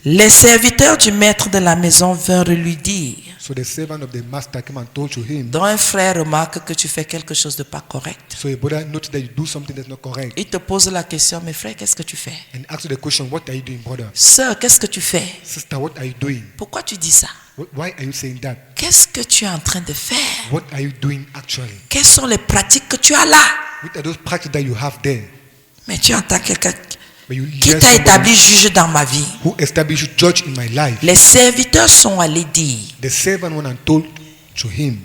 Les serviteurs du maître de la maison vinrent lui dire, So the servant of the master came and told to him. dont un frère remarque que tu fais quelque chose de pas correct. So a brother noticed that you do something that's not correct. Il te pose la question, mais frère, qu'est-ce que tu fais? And asked the question, what are you doing, brother? Sœur, qu'est-ce que tu fais? Sister, what are you doing? Pourquoi tu dis ça? Why are you saying that? Qu'est-ce que tu es en train de faire? What are you doing actually? Quelles sont les pratiques que tu as là? What are those practices that you have there? Mais tu entends quelqu'un But you qui hear t'a somebody établi juge dans ma vie. who established judge in my life. Les serviteurs sont allés dire The servant went and told to him,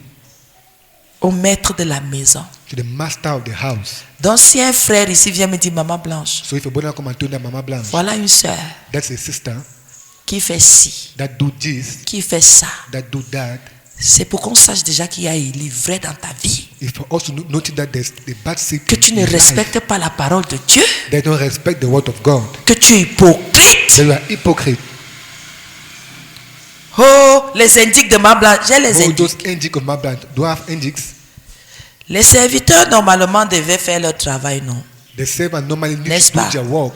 au maître de la maison. to the master of the house. Donc si un frère ici vient me dire, maman Blanche, So if a brother come and told that Mama Blanche, voilà une sœur that's a sister qui fait ci, that do this, qui fait ça. that do that, C'est pour qu'on sache déjà qu'il y a l'ivraie dans ta vie. if for us to notice that there's the bad seed Que tu in ne your life, respectes pas la parole de Dieu. they don't respect the word of God. Que tu es hypocrite. They are hypocrite. Oh, les indiques de ma blanche, j'ai les Oh, indiques. those indics of Mama Blanche, do I have indics? Les serviteurs normalement devaient faire leur travail, non? The servant normally needs N'est-ce to do pas? their work.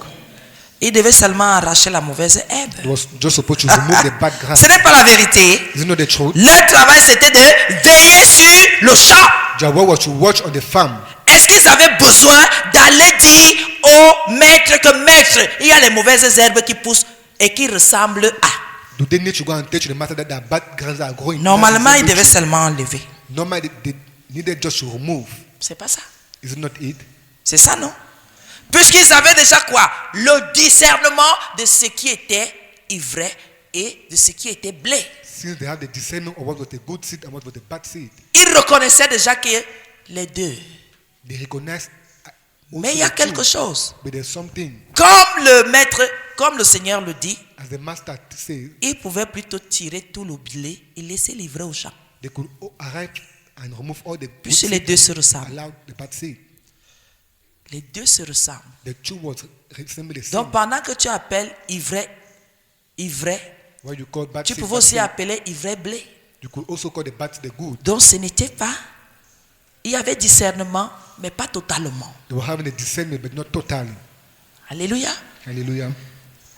Ils devaient seulement arracher la mauvaise herbe. It was just supposed to remove the bad grass. Ce n'est pas la vérité. Is it not the truth? Leur travail c'était de veiller sur le champ. Their work was to watch on the farm. Est-ce qu'ils avaient besoin d'aller dire au maître que maître, il y a les mauvaises herbes qui poussent et qui ressemblent à. Do they need to go and tell the master that the bad grass are growing? Normalement, That is ils the devaient truth. seulement enlever. Normally, they needed just to remove. C'est pas ça. Is it not it? C'est ça, non? Puisqu'ils avaient déjà quoi? Le discernement de ce qui était ivraie et de ce qui était blé. Since they have the discernment of what was the good seed and what was the bad seed, Ils reconnaissaient déjà que les deux. they recognize. Also Mais il y a the quelque two, chose. but there's something, Comme le maître, comme le Seigneur le dit, as the master says, ils pouvaient plutôt tirer tout le blé et laisser l'ivraie au champ. they could arrive and remove all the good Puisque seed les deux se and ressemblent. allow the bad seed. Les deux se ressemblent. The two was resemble the same. Donc pendant que tu appelles ivraie, What you call bad tu seed, pouvais bad aussi seed, appeler ivraie blé. you could also call the bad seed the good. Donc ce n'était pas, il y avait discernement, mais pas totalement. They were having a discernment, but not totally. Alléluia. Hallelujah.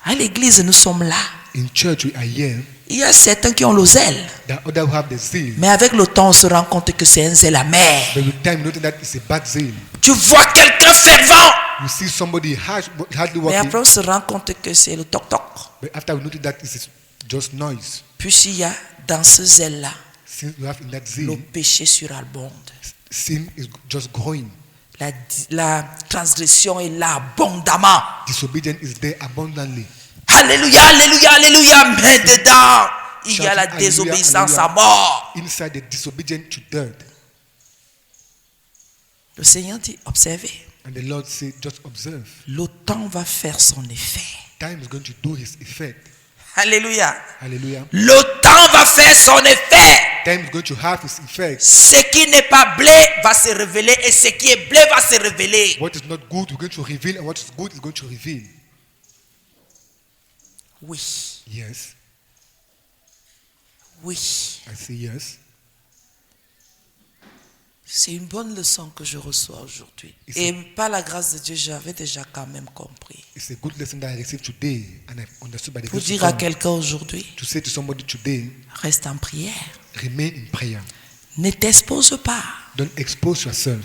À l'église, nous sommes là. In church, we are here. Il y a certains qui ont le zèle. There are others who have the zeal. Mais avec le temps, on se rend compte que c'est un zèle amer. But with time, you notice that it's a bad zeal. Tu vois quelqu'un fervent. You see somebody hardly Mais working, après, on se rend compte que c'est le toc-toc. but after we notice that it's just noise. Puisqu'il y a dans ce zèle-là, Since you have in that le zeal, péché surabonde. sin is just growing. La transgression est là abondamment. Disobedience is there abundantly. Alléluia, alléluia, alléluia. Mais dedans, il y a la Shouting, désobéissance hallelujah. à mort. Inside the disobedient to death. Le Seigneur dit, observez. And the Lord said, just observe. Le temps va faire son effet. Time is going to do his effect. Alléluia. Hallelujah. Le temps va faire son effet. Time is going to have his effect. Ce qui n'est pas blé va se révéler et ce qui est blé va se révéler. What is not good, we're going to reveal, and what is good is going to reveal. Oui, Yes, oui. I say yes. C'est une bonne leçon que je reçois aujourd'hui. It's Et par la grâce de Dieu, j'avais déjà quand même compris. It's a good lesson that I received today and I understood by the Pour grace dire of à God. quelqu'un aujourd'hui, To say to somebody today, reste en prière. remain in prayer. Ne t'expose pas. Don't expose yourself.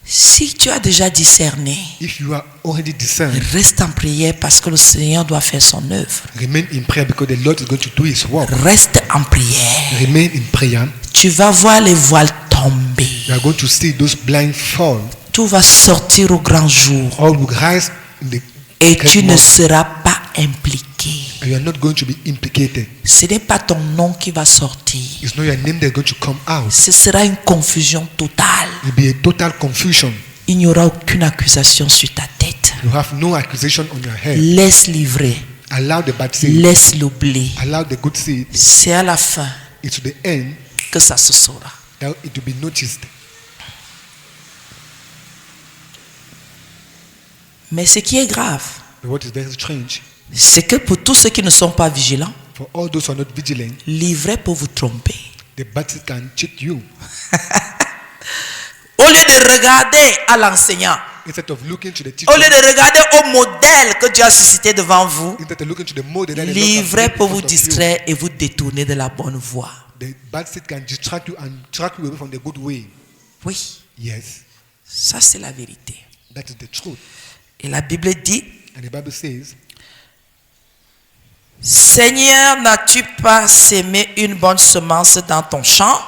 Si tu as déjà discerné, If you are already discerned, reste en prière parce que le Seigneur doit faire son œuvre. remain in prayer because the Lord is going to do His work. Reste en prière. Remain in prayer. Tu vas voir les voiles tomber. You are going to see those blind fall. Tout va sortir au grand jour. All will rise in the Et great tu ne morning. seras pas impliqué. And you are not going to be implicated. Ce n'est pas ton nom qui va sortir. It's not your name that's going to come out. Ce sera une confusion totale. It will be a total confusion. Il n'y aura aucune accusation sur ta tête. You have no accusation on your head. Laisse livrer. Allow the bad seed. Laisse l'oublier. Allow the good seed. C'est à la fin It's to the end que ça se saura. that it will be noticed. Mais ce qui est grave, But what is very strange, c'est que pour tous ceux qui ne sont pas vigilants, for all those who are not vigilant, l'ivraie peut vous tromper. the bad seed can cheat you. Au lieu de regarder à l'enseignant, Instead of looking to the au teacher, lieu de regarder au modèle que Dieu a suscité devant vous, instead of looking to the model that the Lord has l'ivraie made peut in vous front of you, distraire et vous détourner de la bonne voie. the bad seed can distract you and track you away from the good way. Oui, Yes, ça c'est la vérité. that is the truth. Et la Bible dit, And the Bible says, Seigneur, n'as-tu pas sémé une bonne semence dans ton champ?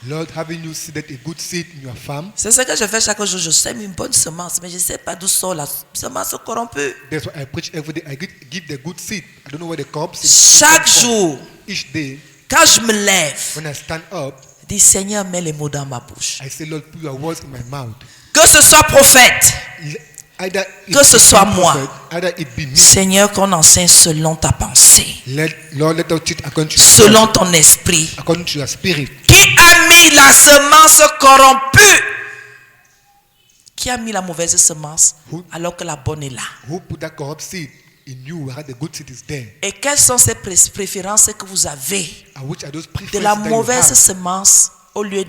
Lord, having you seeded a good seed in your farm? C'est ce que je fais chaque jour. Je sème une bonne semence, mais je ne sais pas d'où sort la semence corrompue. That's what I preach every day. I give the good seed. I don't know where the corrupt seed Chaque comes from. jour, Each day, quand je me lève, when I stand up, je dis Seigneur, mets les mots dans ma bouche. I say, Lord, put your words in my mouth. Que ce soit prophète, Either it Que ce be soit me moi. prophet, either it be me. Seigneur, qu'on enseigne selon ta pensée, Lord, let us teach according to your selon word, ton esprit. according to your spirit. Qui a mis la semence corrompue? Qui a mis la mauvaise semence alors que la bonne est là? Who put that corrupt seed in you where the good seed is there? Et quelles sont ces préférences que vous avez And which are those de preferences la that you mauvaise have semence au lieu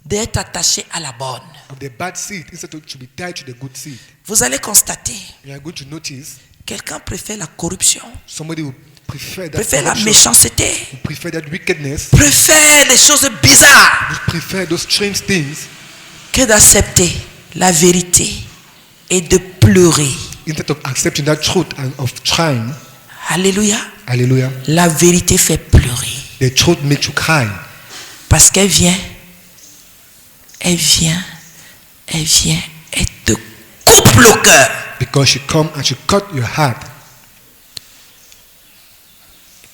d'être attaché à la bonne? of the bad seed instead of to be tied to the good seed? Vous allez constater, You are going to notice quelqu'un préfère la corruption, somebody will prefer that préfère la corruption, méchanceté, will prefer that wickedness, préfère les choses bizarres will prefer those strange things que d'accepter la vérité et de pleurer. instead of accepting that truth and of trying. Alléluia. Hallelujah. La vérité fait pleurer The truth makes you cry parce qu'elle vient, elle vient, elle vient, elle te coupe le cœur. because she come and she cut your heart.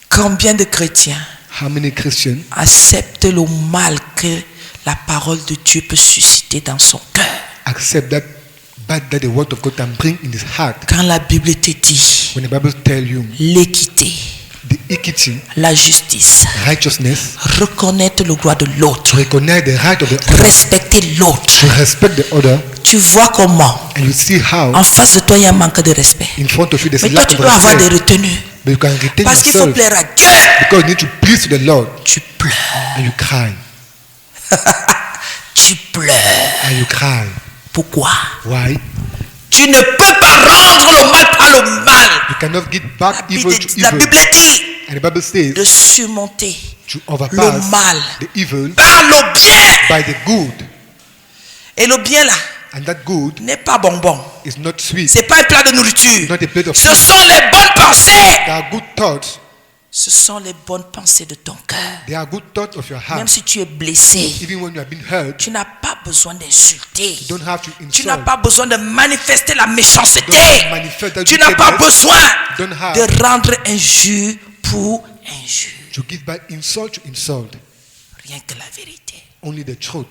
Combien de chrétiens How many Christians acceptent le mal que la parole de Dieu peut susciter dans son cœur? accept that bad that the word of God can bring in his heart? Quand la Bible te dit When the Bible tell you l'équité, the equity, la justice, righteousness, reconnaître le droit de to l'autre, recognize the right of the other, respecter l'autre, to respect the other, tu vois comment and you see how en face de toi il y a un manque de respect. in front of you there's Mais toi lack tu of dois avoir des respect, retenues but you can retain parce qu'il faut yourself plaire à Dieu. because you need to please to the Lord, Tu pleures, and you cry, tu pleures. and you cry. Pourquoi? Why? Tu ne peux pas rendre le mal par le mal. You cannot give back evil to La evil. Bible dit And the Bible says de surmonter to le overpass mal the evil par le bien. by the good. Et le bien là And that good n'est pas bonbon. is not sweet. C'est pas un plat de nourriture. Not a plate of Ce food. sont les bonnes pensées. They are good thoughts. Ce sont les bonnes pensées de ton cœur. They are good thoughts of your Même heart. si tu es blessé, Even when you have been hurt, tu n'as pas besoin d'insulter. you don't have to Tu n'as insult. pas besoin de manifester la méchanceté. Don't manifest that Tu n'as pas wickedness. besoin Don't have de rendre injure pour injure. to give back insult to insult. Rien que la vérité. Only the truth.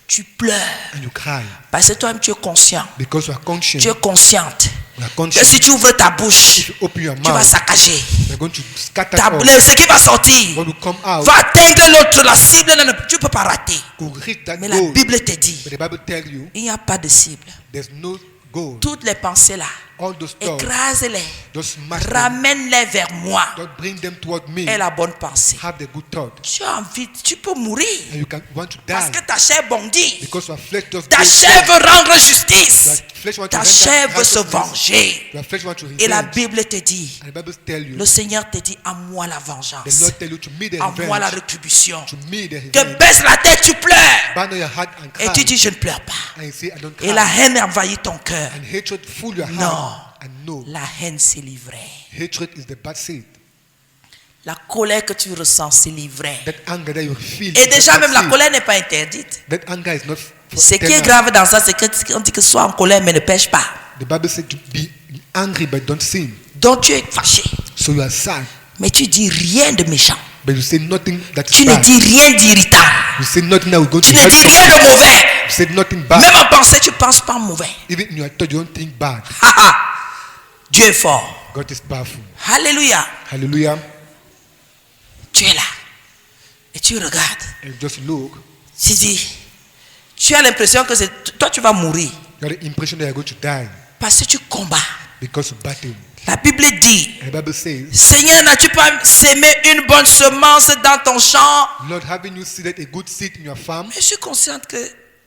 Tu pleures And you cry parce que toi-même tu es conscient. because you are conscious. Tu es consciente You are que conscious. si tu ouvres ta bouche, If you open your tu vas mouth, saccager. you're going to scatter Ta, all. ce qui va sortir What will come out va atteindre l'autre, la cible. Tu ne peux pas rater. will hit that Mais la goal. Bible te dit, But the Bible tells you il n'y a pas de cible. there's no goal. Toutes les pensées là All those thoughts, écrase-les, just smash them. ramène-les vers moi. Don't bring them toward me. Et la bonne pensée. Have the good thought. Tu as envie, tu peux mourir. And you can want to Parce die que ta chair bondit. because your flesh just Ta goes chair down. veut rendre justice. Your flesh want to Ta render chair veut se righteousness. venger. Your flesh want to Et la revenge. Bible te dit, And the Bible tell you, le Seigneur te dit, à moi la the vengeance. Lord tell you to me the À moi la revenge. rétribution. To me the Que revenge. baisse la tête, tu pleures. Bow down your heart and Et cry. tu dis, je ne pleure pas. And you say, I don't Et cry. la haine envahit ton cœur. And hatred full your Non. heart. And no, La haine s'est livrée. hatred is the bad seed. La colère que tu ressens s'est livrée. That anger that you feel. Et is the déjà bad même la seed. colère n'est pas interdite. That anger is not for Ce qui est eternal. grave dans ça, c'est qu'on dit que sois en colère mais ne pêche pas. The Bible said to be angry but don't sin. Donc tu es fâché. So you are sad, Mais tu dis rien de méchant. but you say nothing that Tu is ne bad. dis rien d'irritant. You say nothing that will go to Tu ne hurt dis rien someone. de mauvais. You say nothing bad. Même en pensée, tu ne penses pas mauvais. Even in your thought, you don't think bad. Haha. Dieu est fort. God is powerful. Alléluia. Hallelujah. Tu es là. Et tu regardes. And you just look, Tu dis, tu as l'impression que toi tu vas mourir. you have the impression that you're going to die Parce que tu combats. because of battle. La Bible dit, And the Bible says, Seigneur, n'as-tu pas sémé une bonne semence dans ton champ? Lord, having you seeded a good seed in your farm, Mais je suis consciente que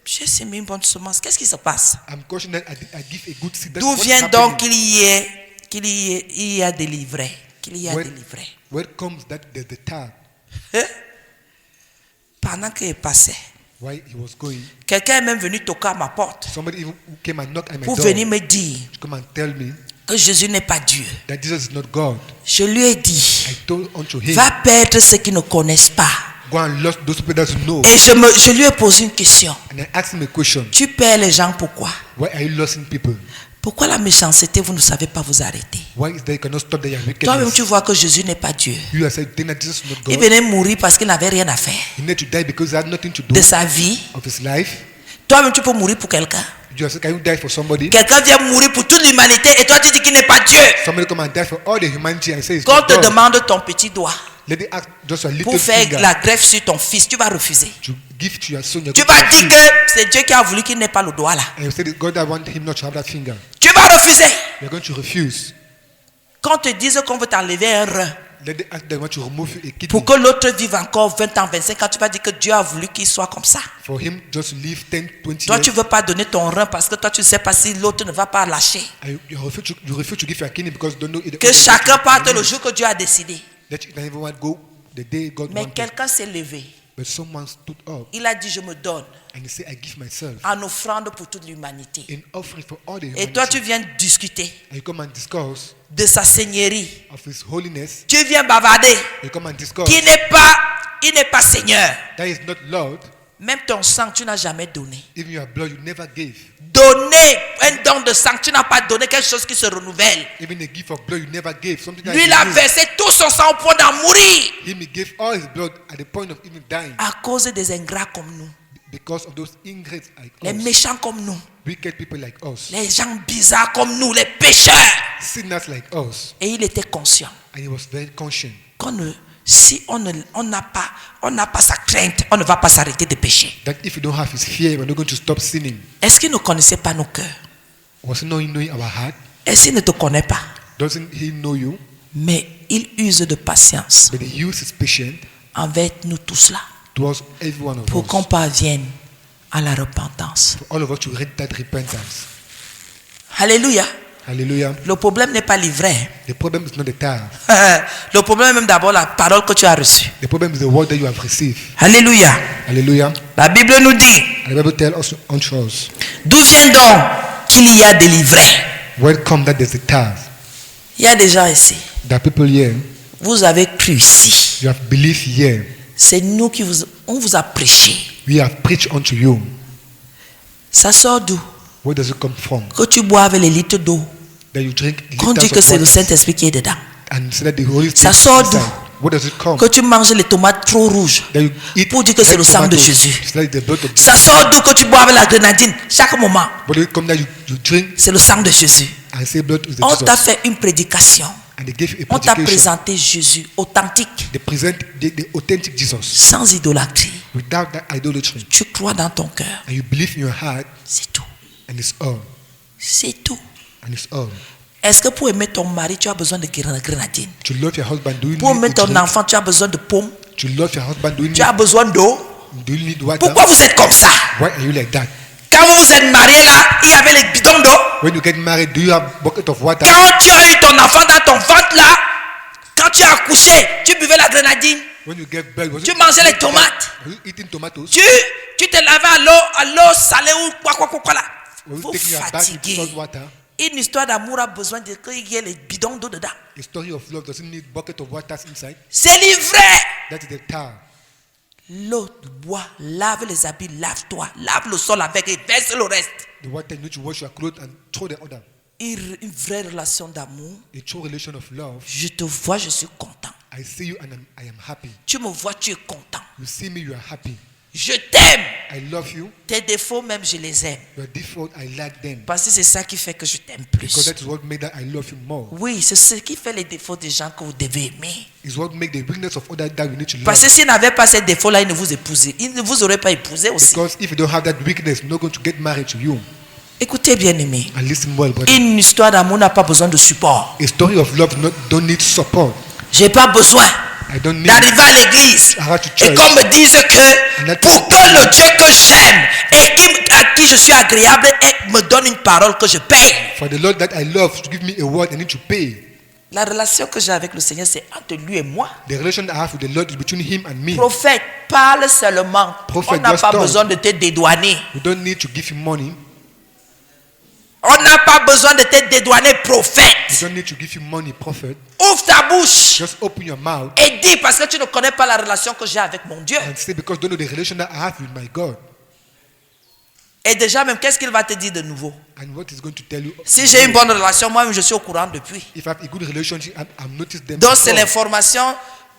j'ai sémé une bonne semence. Qu'est-ce qui se passe? I'm cautioned that I give a good seed. That's D'où what's vient happening. donc qu'il y a délivré? Qu'il y a délivré. Where comes that there's the tag? Hein? Pendant qu'il passait, Why he was going. quelqu'un est même venu toquer à ma porte Somebody even who came and knocked at my pour door venir me dire to come and tell me que Jésus n'est pas Dieu. that Jesus is not God. Je lui ai dit, I told unto him, va perdre ceux qui ne connaissent pas. go and lost those people that you know. Et je lui ai posé une question. And I asked him a question. Tu perds les gens pourquoi? Why are you losing people? Pourquoi la méchanceté, vous ne savez pas vous arrêter? Why is that you cannot stop their Toi-même, wickedness? tu vois que Jésus n'est pas Dieu. You are saying that Jesus is not Il God. venait mourir parce qu'il n'avait rien à faire He need to die because he had nothing to do de sa vie. of his life. Toi-même, tu peux mourir pour quelqu'un. You are saying, can you die for somebody? Quelqu'un vient mourir pour toute l'humanité et toi, tu dis qu'il n'est pas Dieu. Somebody come and die for all the humanity and say it's Quand on not te God. demande ton petit doigt Let it ask just a little pour faire finger la greffe sur ton fils, tu vas refuser. to give to your son. You're Tu going to vas dire refuse. que c'est Dieu qui a voulu qu'il n'ait pas le doigt là. And you say that God that want him not to have that finger. Tu vas refuser. You're going to refuse. Quand on te dise qu'on veut t'enlever un rein Let them ask them want to remove a kidney pour que l'autre vive encore 20 ans, 25 ans, tu vas dire que Dieu a voulu qu'il soit comme ça. for him just to live 10, 20 Toi, years. tu ne veux pas donner ton rein parce que toi, tu ne sais pas si l'autre ne va pas lâcher. And you refuse to give your kidney because you don't know it. Que chacun parte le jour que Dieu a décidé. That you can everyone go the day God Mais wanted. quelqu'un s'est levé. But someone stood up Il a dit, je me donne and he said, I give myself en offrande pour toute l'humanité. in offering for all the Et humanity. toi, tu viens discuter And you come and discuss de sa seigneurie. of his holiness. Tu viens bavarder. You come and discuss Il n'est pas Seigneur. that is not Lord. Même ton sang, tu n'as jamais donné. Even your blood you never gave. Donner un don de sang, tu n'as pas donné quelque chose qui se renouvelle. Even a gift of blood you never gave. Something that Lui, il he a knew. versé tout son sang au point d'en mourir. Him he gave all his blood at the point of even dying À cause des ingrats comme nous, because of those ingrates like les us, méchants comme nous, wicked people like us, les gens bizarres comme nous, les pécheurs. sinners like us. Et il était conscient And he was very conscient si on n'a pas sa crainte, on ne va pas s'arrêter de pécher. that if you don't have his fear, we're not going to stop sinning. Est-ce qu'il ne connaissait pas nos cœurs? Was he not knowing our heart? Est-ce qu'il ne te connaît pas? Doesn't he know you? Mais il use de patience But he uses patience envers nous tous là towards every one of pour qu'on us. parvienne à la repentance. For all of us to read that repentance. Alléluia. Hallelujah. Le problème n'est pas livré. The problem is not the tithe. Le problème est même d'abord la parole que tu as reçue. The problem is the word that you have received. Alléluia. Hallelujah. La Bible nous dit, And the Bible tells us unto us, d'où vient donc qu'il y a délivré? where come that there's a tithe? Il y a des gens ici. There are people here, Vous avez cru ici. you have believed here. C'est nous qui on vous a prêché. We have preached unto you. Ça sort d'où? Where does it come from? Que tu boives les litres d'eau. That you drink Qu'on dit liters que of c'est le water Saint-Esprit qui est dedans. and say that the Holy Ça Spirit is sort d'où? inside. Where does it come? Que tu manges les tomates trop rouges. That you eat Pour dire que c'est red le sang de tomatoes. Jésus. It's like the blood of Ça Jesus. sort d'où que tu boives la grenadine chaque moment. But it come that you drink C'est le sang de Jésus. and say blood is the On t'a Jesus. fait une prédication. And they give a On t'a predication. présenté Jésus authentique, They present the authentic Jesus sans idolâtrie. without that idolatry. Tu crois dans ton cœur. And you believe in your heart C'est tout. and it's all. C'est tout. And it's all. Est-ce que pour aimer ton mari, tu as besoin de grenadine? To love your husband, do you Pour need aimer to ton drink? enfant, tu as besoin de pommes? To love your husband, Tu as besoin d'eau? do you need water? Pourquoi vous êtes comme ça? Why are you like that? Quand vous vous êtes mariés là, il y avait les bidons d'eau. When you get married, do you have bucket of water? Quand tu as eu ton enfant dans ton ventre là, quand tu as accouché, tu buvais la grenadine. When you get birth, was Tu it- mangeais les tomates. Were you eating tomatoes? Tu te lavais à l'eau salée ou quoi là. Were you Vous taking your bath with fatiguez. salt water? Une histoire d'amour a besoin de qu'il y ait les bidons d'eau dedans. A story of love doesn't need bucket of water inside. C'est livré. That is the tar. L'eau, bois, lave les habits, lave-toi, lave le sol avec et verse le reste. The water in which you wash your clothes and throw the other. Une vraie relation d'amour. A true relation of love. Je te vois, je suis content. I see you and I am happy. Tu me vois, tu es content. You see me, you are happy. Je t'aime. I love you. Tes défauts même, je les aime. Your default, I like them. Parce que c'est ça qui fait que je t'aime Because plus. that is what made that I love you more. Oui, c'est ce qui fait les défauts des gens que vous devez aimer. It's what make the weakness of others that we need to Parce love. que s'ils n'avaient pas ces défauts-là, ils ne vous épousaient. Ils ne vous auraient pas épousé aussi. Because if you don't have that weakness, you're not going to get married to you. Écoutez bien aimé. And listen well, brother. Une histoire d'amour n'a pas besoin de support. A story of love don't need support. J'ai pas besoin I don't need d'arriver à l'église I have to et church. qu'on me dise que pour que le Dieu que j'aime et à qui je suis agréable me donne une parole que je paye. For the Lord that I love to give me a word, I need to pay. La relation que j'ai avec le Seigneur, c'est entre lui et moi. The relation I have with the Lord is between Him and me. Prophète, parle seulement. Prophète, On n'a just pas talk. besoin de te dédouaner. We don't need to give Him money. On n'a pas besoin de te dédouaner, We prophète. don't need to give you money, prophet. Ouvre ta bouche Just open your mouth et dis parce que tu ne connais pas la relation que j'ai avec mon Dieu. and say, because you don't know the relation that I have with my God. Et déjà même, qu'est-ce qu'il va te dire de nouveau? And what is going to tell you. Si j'ai une bonne relation, moi-même, je suis au courant depuis. If I have a good relationship, I've noticed them. Donc, c'est before. l'information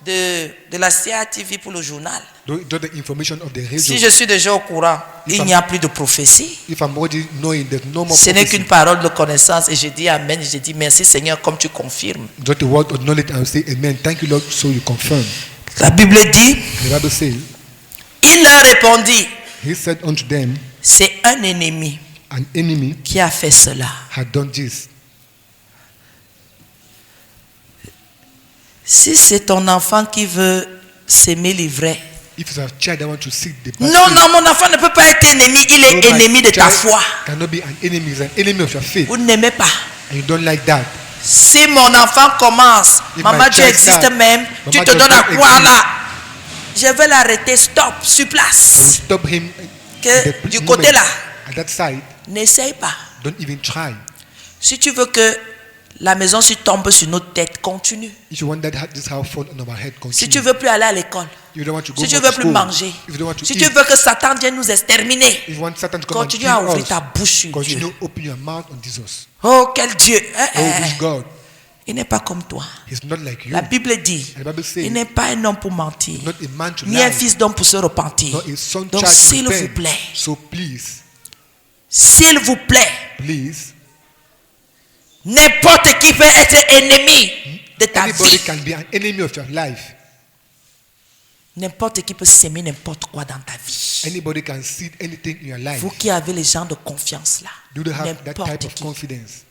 de la CATV pour le journal. Just the information of the radio. Si je suis déjà au courant, il n'y a plus de prophétie. If I'm already knowing, there's no more Ce n'est prophecy. qu'une parole de connaissance. Et je dis Amen. Je dis merci Seigneur, comme tu confirmes. Just a word of knowledge and say, Amen. Thank you, Lord, so you confirm. La Bible dit, The Bible says, il leur répondit, He said unto them, c'est un ennemi an enemy qui a fait cela. had done this. Si c'est ton enfant qui veut s'aimer l'ivraie, If it's a child that want to seek the non, baptism, non, mon enfant ne peut pas être ennemi. Il est no, my ennemi de ta child foi. cannot be an enemy. He's an enemy of your faith. Vous n'aimez pas. And you don't like that. Si mon enfant commence, If maman, my tu child existes start, même, Mama tu te does donnes à not croire exist. là. Je vais l'arrêter, stop, sur And place. stop him Que at the du moment, côté là, at that side. n'essaye pas. Don't even try. Si tu veux que la maison se tombe sur notre tête, continue. If you want that this house fall on our head, continue. Si tu veux plus aller à l'école, If you don't want to go si tu more veux to plus school, manger, if you don't want to si eat, tu veux que Satan vienne nous exterminer, if you want Satan to come continue and à kill ouvrir us, ta bouche sur continue Dieu. open your mouth on Jesus. Oh, quel Dieu! Oh, this God, Il n'est pas comme toi. He's not like you. La Bible dit, And the Bible says, il n'est pas un homme pour mentir, not a man to ni un lie, fils d'homme pour se repentir. not a son Donc, child to s'il vous repent. plaît, So please, s'il vous plaît, please, n'importe qui peut être ennemi de ta anybody vie. can be an enemy of your life. N'importe qui peut s'aimer n'importe quoi dans ta vie. Anybody can see anything in your life. Vous qui avez les gens de confiance là, Do they have that type n'importe of qui. confidence?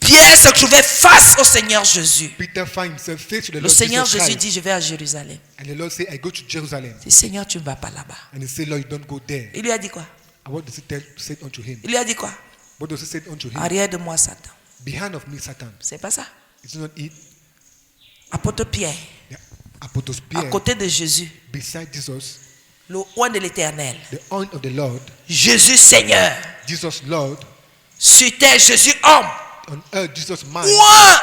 Pierre se trouvait face au Seigneur Jésus. Peter finds himself face to the Le Lord Seigneur Jesus Jésus Christ. dit, je vais à Jérusalem. And the Lord say, I go to Jerusalem. Il dit, Seigneur, tu ne vas pas là-bas. And he said, Lord, you don't go there. Il lui a dit quoi? And what does he say unto him? Il lui a dit quoi? What does he say unto him? Arrière de moi, Satan. Behind of me, Satan. C'est pas ça. It's not it. Apôtre Pierre, The Apostle à Pierre, côté de Jésus, beside Jesus, le oint de l'Éternel, the horn of the Lord, Jésus Seigneur, Jesus Lord, sur terre, Jésus homme. on earth, Jesus man. Oint!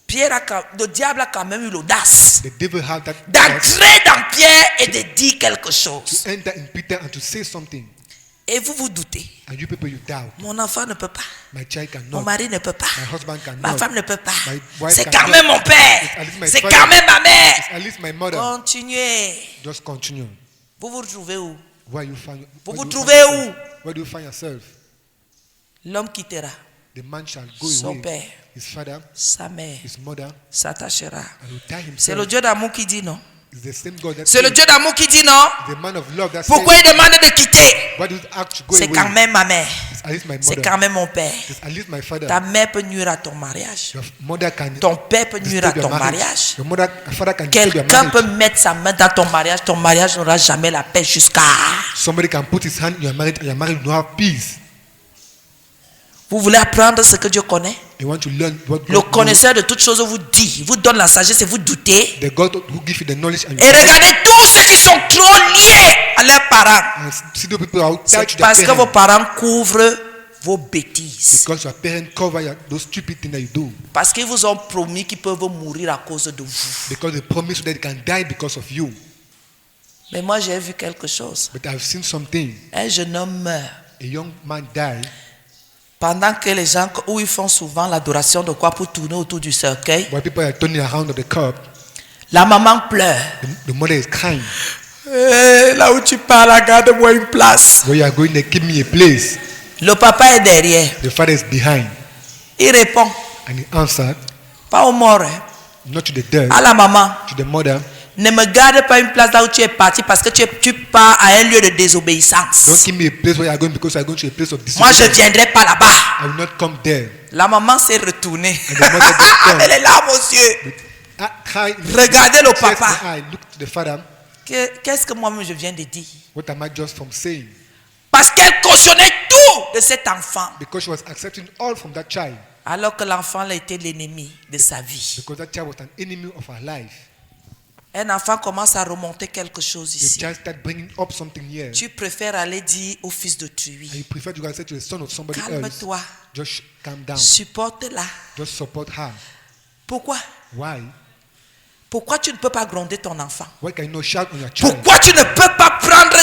Pierre le diable a quand même eu l'audace The devil had that guts d'entrer dans Pierre et de dire quelque chose. to enter in Peter and to say something. Et vous vous doutez, And you people, you doubt. mon enfant ne peut pas, My child mon cannot. mari ne peut pas, My husband cannot. ma femme ne peut pas. My wife C'est cannot. quand même mon père, It's at least my c'est father. quand même ma mère. It's at least my mother. Continuez. Just continue. Vous vous retrouvez où? Where you find, Vous where vous do you trouvez find où? yourself? Where do you find yourself? L'homme quittera The man shall go son away. père, His father, sa mère, his mother, s'attachera. and will tie C'est himself. le Dieu d'amour qui dit non. It's the same God that C'est le says, Dieu d'amour qui dit non. the man of love that Pourquoi says, il demande de quitter? why do you ask to go C'est quand away? même ma mère. It's at least my C'est mother. quand même mon père. It's at least my father. Ta mère peut nuire à ton mariage. Your mother can Ton père peut nuire à disturb your ton marriage. mariage. Your father can disturb your Quelqu'un peut marriage. mettre sa main dans ton mariage n'aura jamais la paix jusqu'à... Somebody can put his hand in your marriage and your marriage will not have peace. Vous voulez apprendre ce que Dieu connaît? You want to learn what Le God knows. connaisseur de toutes choses vous dit, vous donne la sagesse et vous doutez. The God who gives you the knowledge and Et regardez tous ceux qui sont trop liés à leurs parents. and see the people who are C'est attached to their parce que vos parents. parents couvrent vos bêtises. Because your parents cover those stupid things that you do. Parce qu'ils vous ont promis qu'ils peuvent mourir à cause de vous. Because they promise that they can die because of you. Mais moi j'ai vu quelque chose. But I've seen something. Un jeune homme meurt. A young man died Pendant que les gens, où ils font souvent l'adoration de quoi pour tourner autour du cercueil, while people are turning around on the cup. la maman pleure. The mother is crying. Là où tu pars, regarde-moi une place. Where you are going, they give me a place. Le papa est derrière. The father is behind. Il répond, And he answered, pas aux morts, hein, not to the dead, à la maman. to the mother. Ne me garde pas une place là où tu es parti parce que tu pars à un lieu de désobéissance. Don't give me a place where you are going because you are going to a place of Moi, je ne disobedience. viendrai pas là-bas. I will not come there. La maman s'est retournée. And the mother just turned. Elle est là, monsieur. Cry, Regardez le tears papa. in her eye, look to the father. Qu'est-ce que moi-même je viens de dire? What am I just from saying? Parce qu'elle cautionnait tout de cet enfant. Because she was accepting all from that child. Alors que l'enfant était l'ennemi de sa vie. Because that child was an enemy of her life. Un enfant commence à remonter quelque chose The ici. child started bringing up something here. Tu préfères aller dire au fils de And Tui, you prefer to go and say to the son of somebody else, calme-toi, just calm down. supporte-la. Just support her. Pourquoi? Why? Pourquoi tu ne peux pas gronder ton enfant? Why can you not shout on your child? Pourquoi tu ne peux pas prendre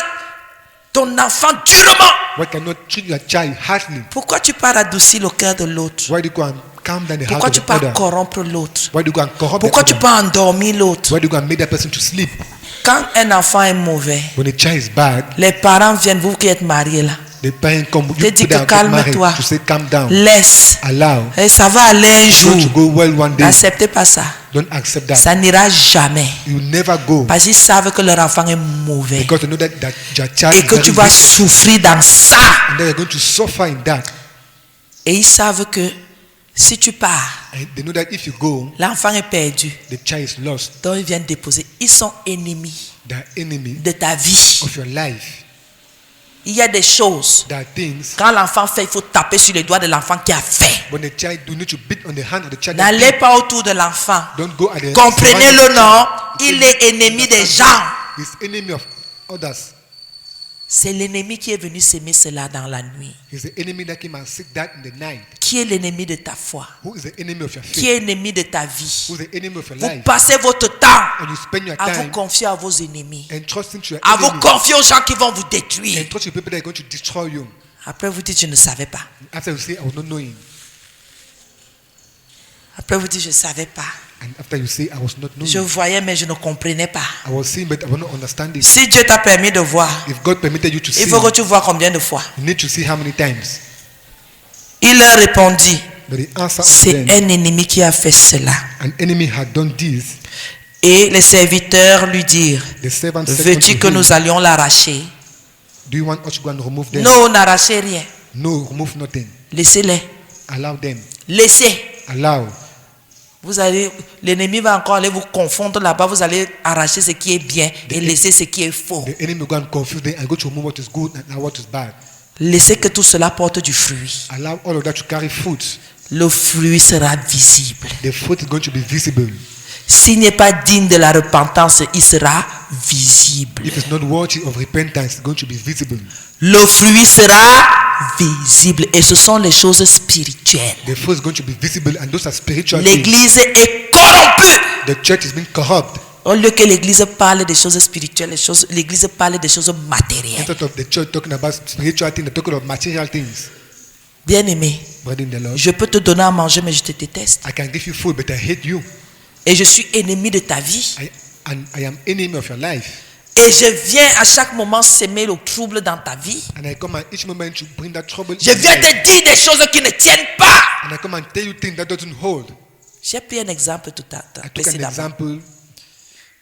ton enfant durement? Why can you not treat your child harshly? Pourquoi tu pars adoucir le cœur de l'autre? Why do you go and calm down the heart Pourquoi of tu the pars other? corrompre l'autre? Why do you go and corrupt Pourquoi the tu other? pars endormir l'autre? Why do you go and make that person to sleep? Quand un enfant est mauvais, When a child is bad, les parents viennent, vous qui êtes mariés là, the parent come, te you dit put que down, get married, calme-toi, to say calm down, laisse, allow. et ça va aller un It's going to jour. go well one day. N'acceptez pas ça. Don't accept that. Ça n'ira jamais. You never go. Parce qu'ils savent que leur enfant est mauvais. Because you know that your child Et is que tu very vas wicked, souffrir dans ça. and then you're going to suffer in that. Et ils savent que si tu pars, And they know that if you go, l'enfant est perdu. the child is lost. Donc ils viennent déposer. Ils sont ennemis They are enemy de ta vie. of your life. Il y a des choses. There are things. Quand l'enfant fait, il faut taper sur les doigts de l'enfant qui a fait. When the child, you need to beat on the hand of the child. that N'allez did. pas autour de l'enfant. Don't go at the Comprenez-le, non? Il est ennemi des gens. He's enemy of others. C'est l'ennemi qui est venu s'aimer cela dans la nuit. He's the enemy that came and seek that in the night. Qui est l'ennemi de ta foi? Who is the enemy of your Qui faith? est l'ennemi de ta vie? Who is the enemy of your Vous life? passez votre temps And you spend your à vous time confier à vos ennemis, entrusting to your à vous enemy. confier aux gens qui vont vous détruire. Entrust to people that are going to destroy you. Après vous dites je ne savais pas. After you say, I was not knowing. Après vous dites je ne savais pas. And after you say, I was not knowing. Je voyais mais je ne comprenais pas. I was seeing, but I was not understanding. Si Dieu t'a permis de voir, If God permitted you to see, il faut que tu vois combien de fois. you need to see how many times. Il leur répondit, But the answer unto c'est them, un ennemi qui a fait cela. an enemy had done this. Et les serviteurs lui dirent, The servant said veux-tu unto que him, nous allions l'arracher? do you want us to go and remove them? Non, n'arrachez rien. No, remove nothing. Laissez-les. Allow them. Laissez. Allow. Vous allez, l'ennemi va encore aller vous confondre là-bas. Vous allez arracher ce qui est bien et laisser ce qui est faux. The enemy will go and confuse them and go to remove what is good and what is bad. Laissez que tout cela porte du fruit. Allow all of that to carry fruit. Le fruit sera visible. The fruit is going to be visible. S'il n'est pas digne de la repentance, il sera visible. If it's not worthy of repentance, it's going to be visible. Le fruit sera visible. Et ce sont les choses spirituelles. The fruit is going to be visible, and those are spiritual things. L'église est corrompue. The church is being corrupt. Au lieu que l'église parle des choses spirituelles, l'église parle des choses matérielles. Instead of the church talking about spiritual things, they're talking about material things. Bien-aimé, Brother in the Lord, je peux te donner à manger, mais je te déteste. I can give you food, but I hate you. Et je suis ennemi de ta vie. And I am enemy of your life. Et je viens à chaque moment semer le trouble dans ta vie. And I come at each moment to bring that trouble. Je in viens your life. te dire des choses qui ne tiennent pas. And I come and tell you things that doesn't hold. J'ai pris un exemple tout à l'heure. I took an précédemment. example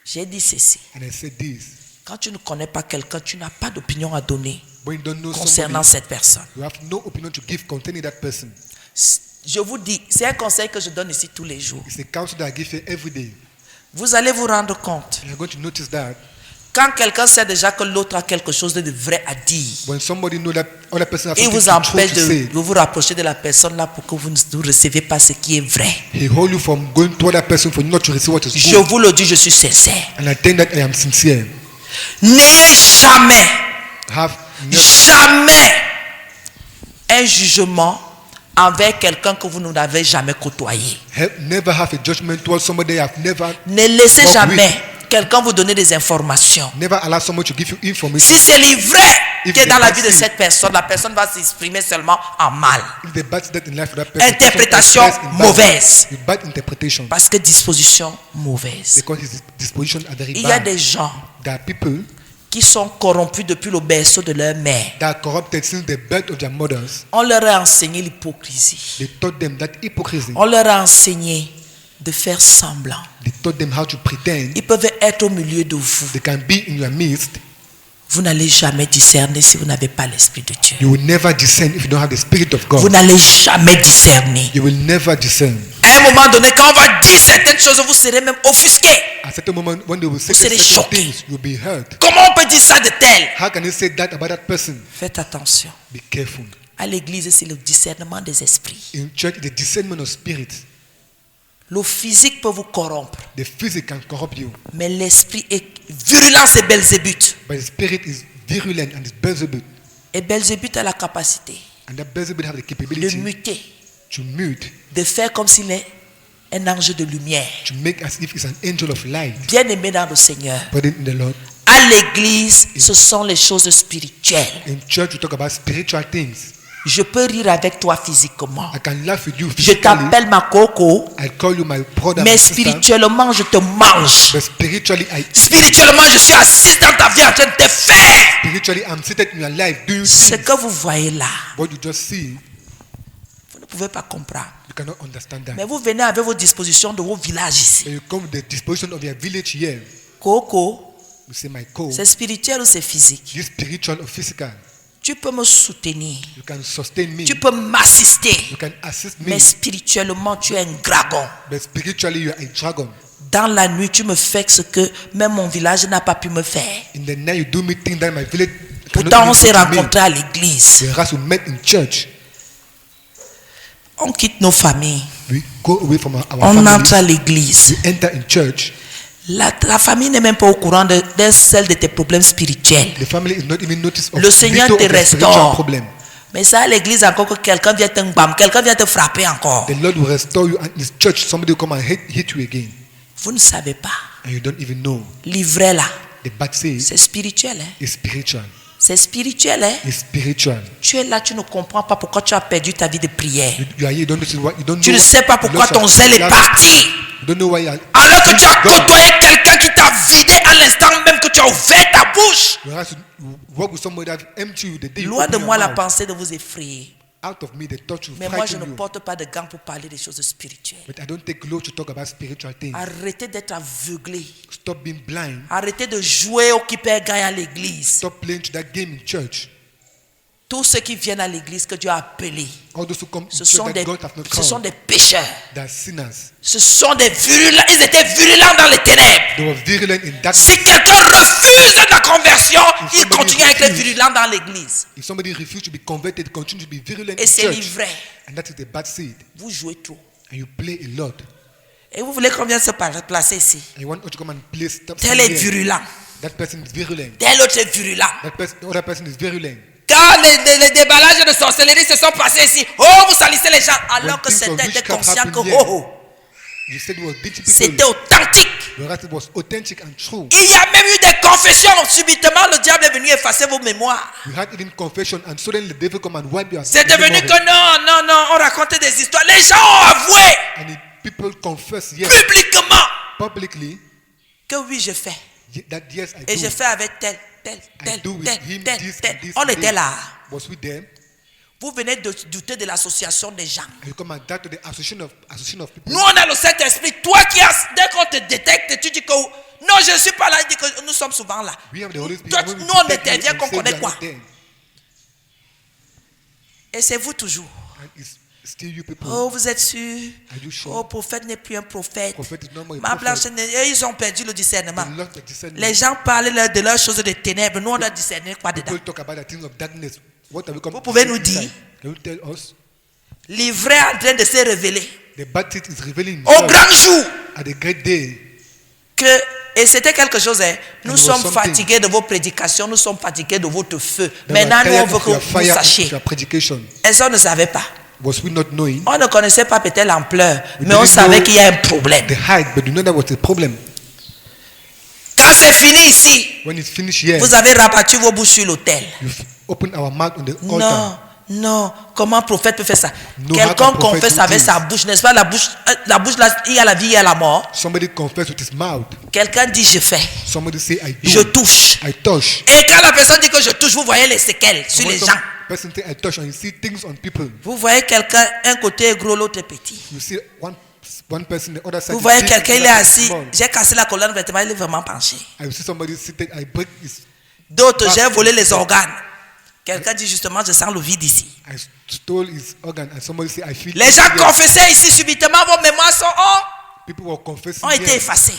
J'ai dit ceci. and I said this. Quand tu ne connais pas quelqu'un, tu n'as pas d'opinion à donner. When you don't know concernant somebody, cette personne. you have no opinion to give concerning that person. Je vous dis, c'est un conseil que je donne ici tous les jours. It's a counsel that I give you every day. Vous allez vous rendre compte, You're going to notice that quand quelqu'un sait déjà que l'autre a quelque chose de vrai à dire, when somebody knows that other person has il something vous true empêche to say, de vous rapprocher de la personne là pour que vous ne receviez pas ce qui est vrai. he hold you from going to other person for not to receive what is Je good. vous le dis, je suis sincère. And I think that I am sincere. N'ayez jamais, Have never, jamais un jugement envers quelqu'un que vous n'avez jamais côtoyé. never have a judgment towards somebody I have never. Ne laissez Walk jamais with. quelqu'un vous donner des informations. Never allow someone to give you information. Si c'est l'ivraie If qui est the dans la bad vie de seed- cette personne, la personne va s'exprimer seulement en mal. If the bad that in life of that person, Interprétation person express in bad- mauvaise. with bad interpretation, Parce que disposition mauvaise. because his disposition are very Il y a bad. des gens There are people qui sont corrompus depuis le berceau de leur mère. that are corrupted since the birth of their mothers. On leur a enseigné l'hypocrisie. They taught them that hypocrisy. On leur a enseigné de faire semblant. They taught them how to pretend. Ils peuvent être au milieu de vous. They can be in your midst. Vous n'allez jamais discerner si vous n'avez pas l'Esprit de Dieu. You will never discern if you don't have the Spirit of Vous God. n'allez jamais discerner. You will never discern. À un moment donné, quand on va dire certaines choses, vous serez même offusqué. At a certain moment, when they will say Vous serez certain choqué. things, you'll be hurt. Comment on peut dire ça de tel? How can you say that about that person? Faites attention. Be careful. À l'église, c'est le discernement des esprits. In church, the discernment of spirits. Le physique peut vous corrompre, The physique can corrupt you, mais l'esprit est virulent, c'est Belzébuth. but the spirit is virulent and is Beelzebub. Et Belzébuth a la capacité And that Beelzebub have the de capability muter, to mute, de faire comme s'il est un ange de lumière. to make as if it's an angel of light. Bien aimé dans le Seigneur. But in the Lord, À l'église, ce sont les choses spirituelles. in church, we talk about spiritual things. Je peux rire avec toi physiquement. I can laugh with you Je physically. t'appelle ma coco, I call you my brother, mais my sister. spirituellement, je te mange. But spiritually, Spirituellement, je suis assise dans ta vie en train de te faire. spiritually, I'm seated in your life doing Ce things. que vous voyez là, What you just see, vous ne pouvez pas comprendre. you cannot understand that. Mais vous venez avec vos dispositions de vos villages ici. When you come with the disposition of your village here, Coco, you say, my co, c'est spirituel ou c'est physique? is spiritual or physical. Tu peux me soutenir. You can sustain me. Tu peux m'assister. You can assist me. Mais spirituellement, tu es un dragon. But spiritually, you are a dragon. Dans la nuit, tu me fais ce que même mon village n'a pas pu me faire. In the night, you do me things that my village cannot Pourtant, on even s'est do to me. rencontrés à l'église. Whereas we met in church, On quitte nos familles. we go away from our On entre à families. l'église. We enter in church. La famille n'est même pas au courant d'un seul de tes problèmes spirituels. The family is not even noticed of Le Seigneur little te of the spiritual restaure. problem. Mais ça, à l'église, encore que quelqu'un vient te bam, quelqu'un vient te frapper encore. The Lord will restore you, and in His church, somebody will come and hit you again, Vous ne savez pas. and you don't even know. L'ivraie là, The bad seed c'est spirituel. Hein? is spiritual. C'est spirituel. Hein? It's spiritual. Tu es là, tu ne comprends pas pourquoi tu as perdu ta vie de prière. You are here, you don't know what you don't Tu know. ne sais pas pourquoi ton zèle est parti. You don't know why you are. Alors que tu as God. côtoyé quelqu'un qui t'a vidé à l'instant même que tu as ouvert ta bouche. Whereas you walk with somebody that empty you the day you Loin open de your moi la mouth. pensée de vous effrayer. Out of me, the thought will Mais moi, je frighten ne you. porte pas de gants pour parler des choses spirituelles. But I don't take clothes to talk about spiritual things. Arrêtez d'être aveuglé. Stop being blind. Arrêtez de jouer au qui perd gagne à l'église. Stop playing to that game in church. Tous ceux qui viennent à l'église que Dieu a appelés, All those who come in ce church sont that des, God has not ce sont called, des pécheurs. they are sinners. Ce sont des virulents. Ils étaient virulents dans les ténèbres. They were virulent in darkness. Si quelqu'un refuse la conversion, il somebody continue à être refuse- virulent dans l'église. If somebody refuses to be converted, continue to be virulent Et in c'est church. l'ivraie. And that is the bad seed. Vous jouez trop. And you play a lot. Et vous voulez qu'on vienne se placer ici. And you want to come and play stuff. Tel est virulent. That person is virulent. Tel autre est virulent. The other person is virulent. Quand les déballages de sorcellerie se sont passés ici, oh, vous salissez les gens, alors que things of certains étaient witchcraft conscients que happened here, oh, You said it was dirty c'était people. authentique. Whereas it was authentic and true. Il y a même eu des confessions. Subitement, le diable est venu effacer vos mémoires. You had even confession and suddenly the devil come and wipe your C'est devenu memory. que non, on racontait des histoires. Les gens ont avoué And the people confess yes publiquement publicly que oui, je fais. that yes I Et do. je fais avec tel. I do with him this and this. On and était this. là. Was with them. Vous venez de douter de l'association des gens. And you come and that to the association of people. Nous, on a le Saint-Esprit. Toi qui as, dès qu'on te détecte, tu dis que non, je ne suis pas là. Il dit que nous sommes souvent là. We have the Holy Spirit. Toi, And when we nous, on detect you intervient and qu'on say we connaît are quoi. not there, Et c'est vous toujours. And it's still you people. Oh, vous êtes sûr? Are you sure? Oh, prophète n'est plus un prophète. Prophet is not more a Ma blanche, prophet. et ils ont perdu le discernement. They lost the discernment. Les gens parlent de leurs choses de ténèbres. Nous, on doit discerner quoi dedans. People talk about the things of darkness. What have we come Vous to pouvez see nous inside? dire? Can you tell us? L'ivraie est en train de se révéler The bad teeth is revealing au himself grand jour. at the great day. Et c'était quelque chose, hein. Nous And it was sommes something. fatigués de vos prédications, nous sommes fatigués de votre feu. They Maintenant, were nous, on tired veut of que your vous fire, sachiez. of your predication. Et ça, on ne savait pas. Was we not knowing? On ne connaissait pas peut-être l'ampleur, We mais on didn't savait know qu'il y a un problème. the height, but you know that was the problem. Quand c'est fini ici, When it's finished here, vous avez rabattu vos bouches sur l'autel. you've opened our mouth on the Non, altar. non. Comment un prophète peut faire ça? No, Quelqu'un how can prophet confesse do avec this? sa bouche, n'est-ce pas? La bouche là, il y a la vie, il y a la mort. Somebody confess with his mouth. Quelqu'un dit je fais, Somebody say I do. je touche. I touch. Et quand la personne dit que je touche, vous voyez les séquelles sur When les some gens. person say I touch and you see things on people. Vous voyez quelqu'un, un côté est gros, l'autre est petit. You see one person, the other side. Vous is voyez big, quelqu'un, the il est other side is assis, small. j'ai cassé la colonne vertébrale, il est vraiment penché. I see somebody seated, I break his. D'autres, j'ai back. volé les organes. Quelqu'un dit justement, je sens le vide ici. I stole his organ and somebody say I feel. Les gens empty. confessaient ici subitement, vos mémoires People were confessing ont été here, effacées.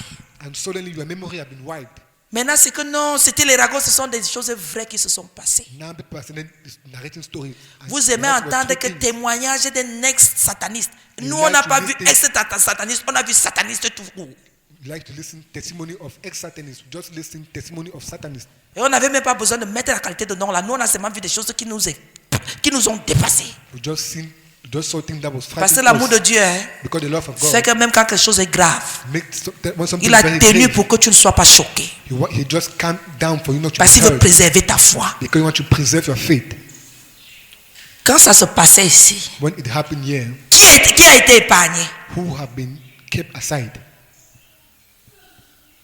and suddenly your memory have been wiped. Maintenant, c'est que non, c'était les ragots, ce sont des choses vraies qui se sont passées. Now people are saying, narrating stories. And Vous aimez that was entendre true que things. témoignage d'un ex-sataniste. You Nous, like on n'a to pas vu listen- ex-sataniste, on a vu sataniste tout court. You like to listen testimony of ex-Satanists. Just listen testimony of Satanists. Et on n'avait même pas besoin de mettre la qualité de nom là. Nous, on a seulement vu des choses qui nous ont dépassés. We just saw things that was Parce que frightening l'amour us de Dieu, hein, because the love of fait God que même quand quelque chose est grave, when something il is a very tenu grave, pour que tu ne sois pas choqué. he just calm down for you not to Parce be qu'il veut hurt préserver ta foi. because you want to preserve your faith. Quand ça se passait ici, When it happened here, qui a été épargné? who have been kept aside,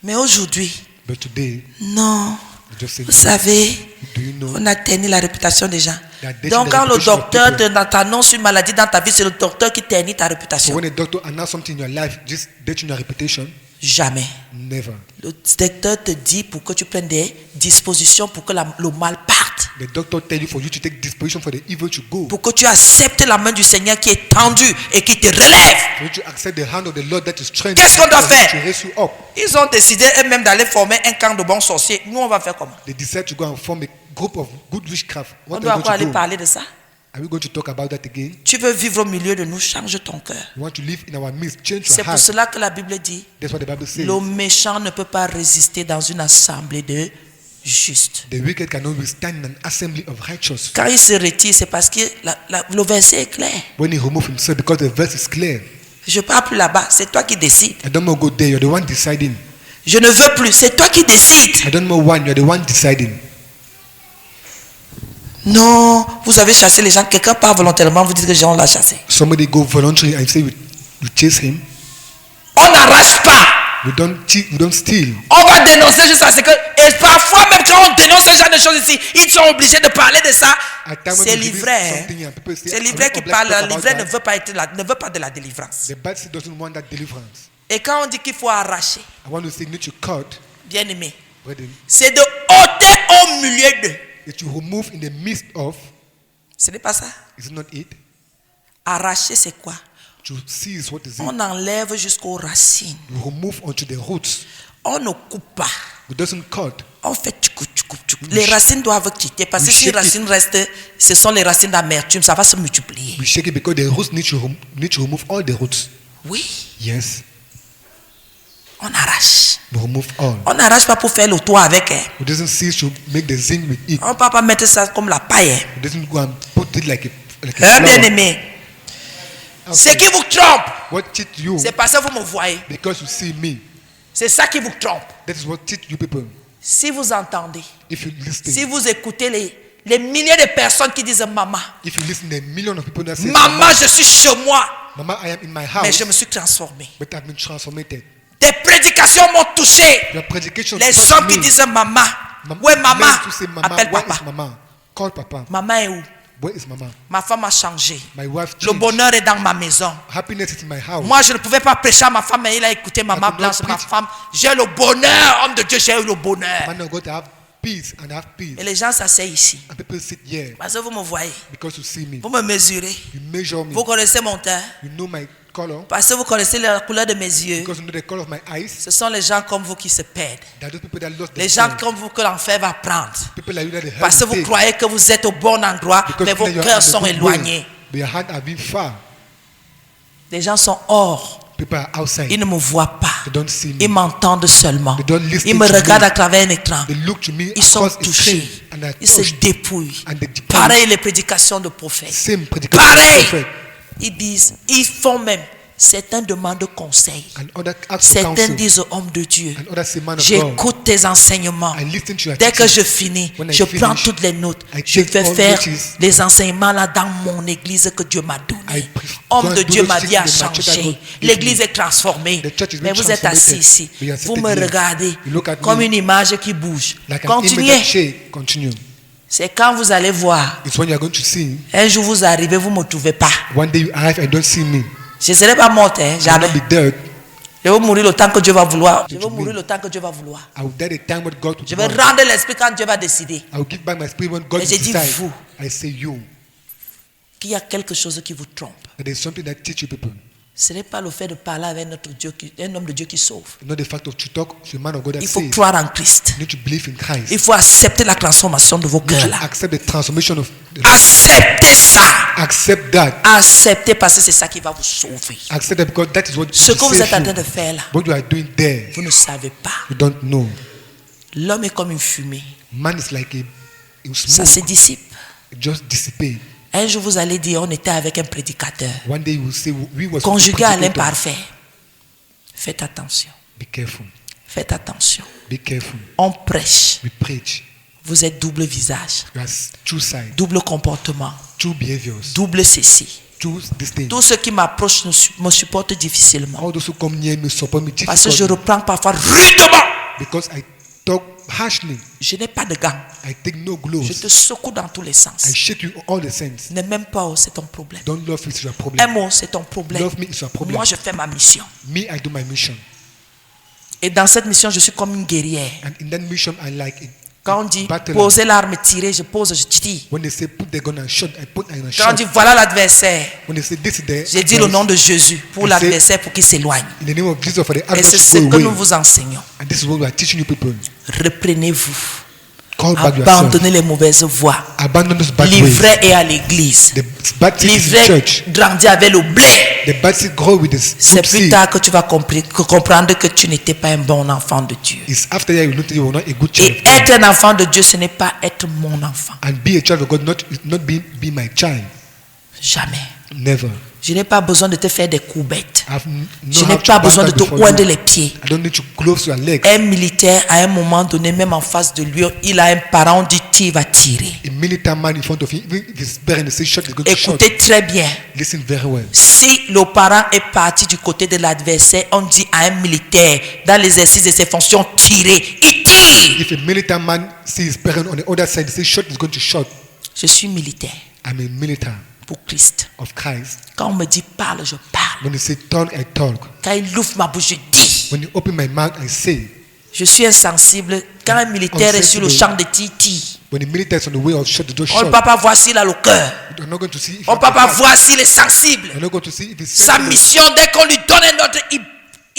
Mais aujourd'hui, but today non. you just say, Vous savez, do you know on a tenu la réputation des gens. That they Donc should quand le reputation of docteur people. t'annonce une maladie dans ta vie, c'est le docteur qui ternit ta so réputation. when a doctor announce something in your life, just dating your reputation? Jamais. Never. Le docteur te dit pour que tu prennes des dispositions pour que le mal parte. The doctor tell you for you to take disposition for the evil to go. Pour que tu acceptes la main du Seigneur qui est tendue et qui te relève. For you to accept the hand of the Lord that is strength. Qu'est-ce qu'on doit for you faire? to raise you up. Ils ont décidé eux-mêmes d'aller former un camp de bons sorciers. Nous, on va faire comment? They decide to go and form a group of good witchcraft. On What doit are we encore going aller to do? parler de ça. Are we going to talk about that again? Tu veux vivre au milieu de nous, change ton cœur. You want to live in our midst, change C'est your pour heart. cela que la Bible dit, That's what the Bible says. le méchant ne peut pas résister dans une assemblée de justes. The wicked cannot withstand an assembly of righteous. Quand il se retire, c'est parce que le verset est clair. When he remove himself, because the verse is clear. Je ne pars plus là-bas, c'est toi qui décides. I don't know go there, you're the one deciding. Je ne veux plus, c'est toi qui décides. I don't know when, you're the one deciding. Non, vous avez chassé les gens, quelqu'un part volontairement, vous dites que les gens l'ont chassé. Somebody go voluntarily and say you chase him. On n'arrache pas. We don't cheat, we don't steal. On va dénoncer jusqu'à ce que, et parfois même quand on dénonce ce genre de choses ici, ils sont obligés de parler de ça. At time when C'est we give l'ivraie. something and people say, C'est I'm l'ivraie not qui obliged parle. to talk about L'ivraie that. ne veut pas de la délivrance. The bad seed doesn't want that deliverance. Et quand on dit qu'il faut arracher, I want to say you need to cut, bien aimé, brethren, c'est de ôter au milieu d'eux. that you remove in the midst of, Ce n'est pas ça. is it not it? Arracher, c'est quoi? To seize what is it? On enlève jusqu'aux racines. You remove onto the roots. On ne coupe pas. It doesn't cut. On fait tchoukou, tchoukou, tchoukou. Les racines doivent quitter. Parce que We si une shake racine reste, ce sont les racines d'amertume, ça va se multiplier. We shake it because the roots need to remove all the roots. Oui, Yes, on arrache. we remove all. On n'arrache pas pour faire le toit avec. Hein. It doesn't cease to make the zinc with it. On ne peut pas mettre ça comme la paille. Hein. It doesn't go and put it like a Hein, flower. bien aimé. Ce qui vous trompe, What cheat you? c'est parce que vous me voyez. Because you see me. C'est ça qui vous trompe. That is what cheat you people. Si vous entendez, If you listen, si vous écoutez les milliers de personnes qui disent maman, if you listen, there are millions of people that say, maman, je suis chez moi, Mama, I am in my mais house, je me suis transformé. but I've been transformed. Des prédications m'ont touché. Your predication Les touched hommes qui me. disent maman, Mam- ouais maman, men to say, Mama, appelle where papa. is Mama? Call Papa. Maman est où? Where is Mama? Ma femme a changé. My wife Le changed. bonheur est dans ma maison. Happiness is in my house. Moi, je ne pouvais pas prêcher à ma femme, mais il a écouté Maman could not Blanche, ma preach. femme. J'ai le bonheur, homme de Dieu, j'ai eu le bonheur. Man of God, I have peace and have peace. Et les gens s'asseyent ici. And people sit here Parce que vous me voyez. because you see me. Vous me mesurez. You measure me. Vous connaissez mon teint. You know my color. Parce que vous connaissez la couleur de mes yeux. Because you know the color of my eyes. Ce sont les gens comme vous qui se perdent. That those people that lost Les their gens mind. comme vous que l'enfer va prendre. People like you that the hell Parce que vous take. croyez que vous êtes au bon endroit, Because mais you vos think you're cœurs on the sont good éloignés. way, but your heart have been far. Les gens sont hors. People are outside. Ils ne me voient pas. They don't see me. Ils m'entendent seulement. They don't listen Ils me to me. regardent à travers un écran. They look to me Ils sont across a touchés. screen and are Ils se touched. dépouillent. And they depart. Pareil les prédications de prophètes. Same predication. Pareil. Prophet. Ils disent, ils font même. Certains demandent conseil. And other ask for Certains counsel. disent homme de Dieu. And others say man of God. J'écoute tes enseignements. I listen to your Dès que teaching. je finis, When I je finish, prends toutes les notes. I Je take vais all faire notice. les enseignements là dans mon église que Dieu m'a donné. I Homme de go Dieu, and do ma those vie a things in my church that changé. God give L'église me. est transformée. The church is Mais being vous êtes assis transformated. ici. We are Vous seated me here. regardez You look at comme me une image qui bouge. Like an image that Continuez. shake. Continue. C'est quand vous allez voir. It's when you are going to see. Un jour vous arrivez, vous ne me trouvez pas. One day you arrive and don't see me. Je ne serai pas morte, hein, I will jamais. not be dead. Je vais mourir le temps que Dieu va vouloir. Je vais mourir le temps que Dieu va vouloir. I will die the time when God will Je vais want. rendre l'esprit quand Dieu va décider. I will give back my spirit when God Mais will j'ai dit decide. vous. I say you. Qu'il y a quelque chose qui vous trompe. That there's something that teach you people. Ce n'est pas le fait de parler avec notre Dieu, un homme de Dieu qui sauve. Not the fact of to talk to a man of God that Il faut saves. croire en Christ. You need to believe in Christ. Il faut accepter la transformation de vos You need cœurs to là. accept the transformation of the Acceptez ça. accept that. Acceptez parce que c'est ça qui va vous sauver. Accept that because that is what Ce que vous êtes en train you. de faire là, What you are doing there, vous ne savez pas. you don't know. L'homme est comme une fumée. Man is like a Ça smoke. se dissipe. It just dissipate. Un jour vous allez dire, on était avec un prédicateur. One day you will say we was Conjugué à predicators. l'imparfait. Faites attention. Be careful. Faites attention. Be careful. On prêche. We preach. Vous êtes double visage, You have two sides, double comportement, two behaviors, double ceci. two these things. Tous ceux qui m'approchent me supportent difficilement. All those who come near me support me Parce que je difficultly reprends parfois rudement. because I talk harshly. Je n'ai pas de gants. I take no Je gloves. te secoue dans tous les sens. I shake you all the sense. Ne m'aime pas, oh, c'est ton problème. Don't love me, it's your problem. Un mot, c'est ton problème. Love me, it's your problem. Moi, je fais ma mission. Me, I do my mission. Et dans cette mission, je suis comme une guerrière. And in that mission, I like it. Quand on dit Battle. poser l'arme, tirer, je pose, je tire. When they say put the gun and shot, I put in a Quand on shot. dit voilà l'adversaire, When they say this is the j'ai dit le nom de Jésus pour I l'adversaire pour qu'il s'éloigne. in the name of Jesus for the Et c'est adversary ce to que go nous away. vous enseignons. And this is what we are teaching you people. Reprenez-vous. Call back yourself. Abandonnez les mauvaises voies. Abandon those bad ways. Livrez et à l'église. The bad seed is in Livrez, church. grandis avec le blé. The bad seed grow with this C'est good plus seed. tard que tu vas comprendre que tu n'étais pas un bon enfant de Dieu. It's after that you know you were not a good child Et of God. être un enfant de Dieu, ce n'est pas être mon enfant. And be a child of God, not be my child. Jamais. Never. Je n'ai pas besoin de te faire des courbettes. Je Je n'ai pas besoin de te oindre les pieds. I don't need to close your legs. Un militaire, à un moment donné, même en face de lui, il a un parent, on dit il va tirer. A military man in front of him, even if his parent say shot, he's going to shot. Écoutez très bien. Listen very well. Si le parent est parti du côté de l'adversaire, on dit à un militaire, dans l'exercice de ses fonctions, tirer. Il tire. If a military man sees his parent on the other side, he say shot, he's going to shot. Je suis militaire I'm a military pour Christ. of Christ. Quand on me dit parle, je parle. When he say talk, I talk. Quand il ouvre ma bouche, je dis. When you open my mouth, I say. Je suis insensible. Quand un militaire est sur le champ de tir, il tire. When the military is on the way of shot, they just On ne shot. peut pas voir s'il a le cœur. You're not going to see if On ne peut pas voir s'il est sensible. You're not going to see if he's Sa mission, dès qu'on lui donne un ordre,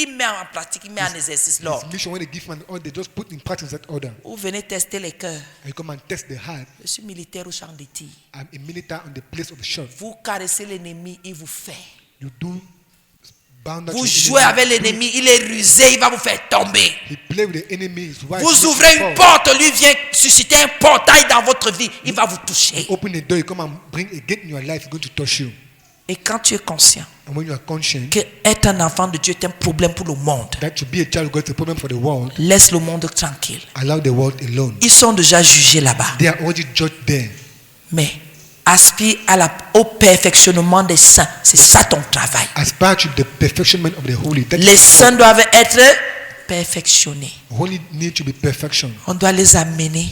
il met en pratique, il met en exercice l'ordre. His mission when they give him an order, they just put in practice that order. Vous venez tester les cœurs. And you come and test the heart. Je suis militaire au champ de tir. I'm a military on the place of the shot. Vous caressez l'ennemi, il vous fait. You do bound that Vous to the jouez enemy. avec l'ennemi, il est rusé, il va vous faire tomber. He play with the enemy, his wife. Vous ouvrez une porte, lui vient susciter un portail dans votre vie, il va vous toucher. Open the door, you come and bring a gate in your life, he's going to touch you. Et quand tu es conscient And when you are conscient que être un enfant de Dieu est un problème pour le monde, that to be a child of God is a problem for the world, laisse le monde tranquille. allow the world alone. Ils sont déjà jugés là-bas. They are already judged there. Mais aspire au perfectionnement des saints. C'est ça ton travail. Aspire to the perfectionment of the holy. That Les is saints doivent être perfectionnés. holy need to be perfection. On doit les amener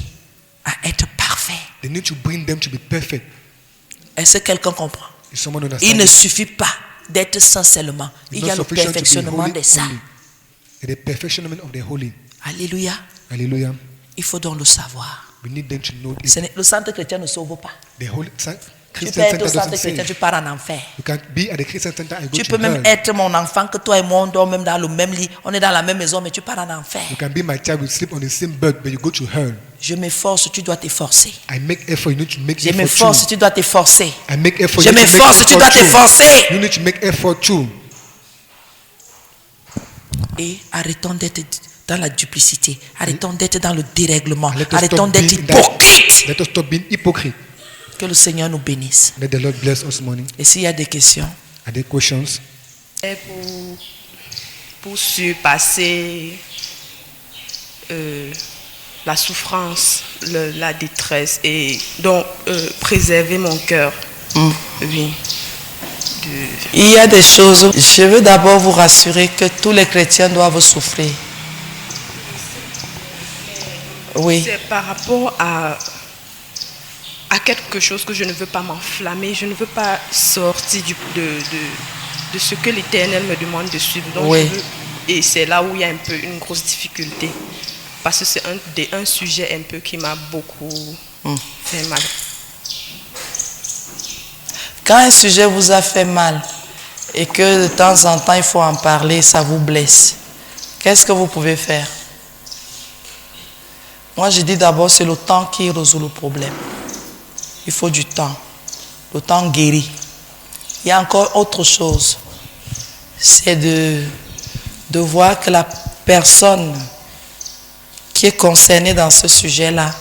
à être parfaits. They need to bring them to be perfect. Est-ce que quelqu'un comprend? Is someone Il understand? ne suffit pas d'être saint seulement. Il y a le Sufficient to be perfectionnement holy des saints. only. The perfectionment of the holy. Alléluia. Hallelujah. Il faut donc le savoir. We need them to know it. Le centre chrétien ne sauve pas. The whole Tu peux Christian être au center centre doesn't chrétien, save. tu pars en enfer. You can be at the Christian center and go Tu to peux même hell. être mon enfant, que toi et moi, on dort même dans le même lit. On est dans la même maison, mais tu pars en enfer. You can be my child, we sleep on the same bed, but you go to hell. Je m'efforce, tu dois t'efforcer. I make effort, you need to make Je effort m'efforce, too. tu dois t'efforcer. I make effort, Je you need to make m'efforce, tu dois effort too. t'efforcer. You need to make effort too. Et arrêtons d'être dans la duplicité. Arrêtons d'être dans le dérèglement. Let us Arrêtons stop d'être being that- hypocrites. Let us stop being hypocrite. Que le Seigneur nous bénisse. Let the Lord bless us this morning. Et s'il y a des questions, Are there questions? Et pour surpasser la souffrance, la détresse et donc préserver mon cœur. Oui. il y a des choses. Je veux d'abord vous rassurer que tous les chrétiens doivent souffrir. Oui. C'est par rapport à quelque chose que je ne veux pas m'enflammer, je ne veux pas sortir de ce que l'Éternel me demande de suivre. Donc Oui. et c'est là où il y a un peu une grosse difficulté. Parce que c'est un sujet un peu qui m'a beaucoup fait mal. Quand un sujet vous a fait mal et que de temps en temps il faut en parler, ça vous blesse, qu'est-ce que vous pouvez faire? Moi je dis d'abord c'est le temps qui résout le problème. Il faut du temps. Le temps guérit. Il y a encore autre chose. C'est de voir que la personne qui est concernée dans ce sujet-là,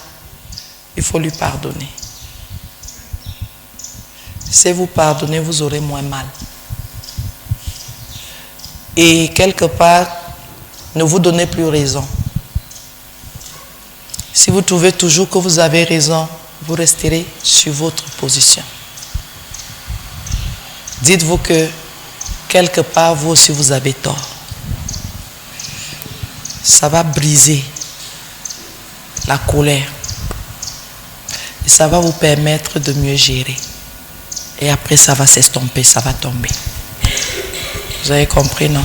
il faut lui pardonner. Si vous pardonnez, vous aurez moins mal. Et quelque part, ne vous donnez plus raison. Si vous trouvez toujours que vous avez raison, vous resterez sur votre position. Dites-vous que quelque part, vous aussi, vous avez tort. Ça va briser la colère. Et ça va vous permettre de mieux gérer. Et après, ça va s'estomper, ça va tomber. Vous avez compris, non?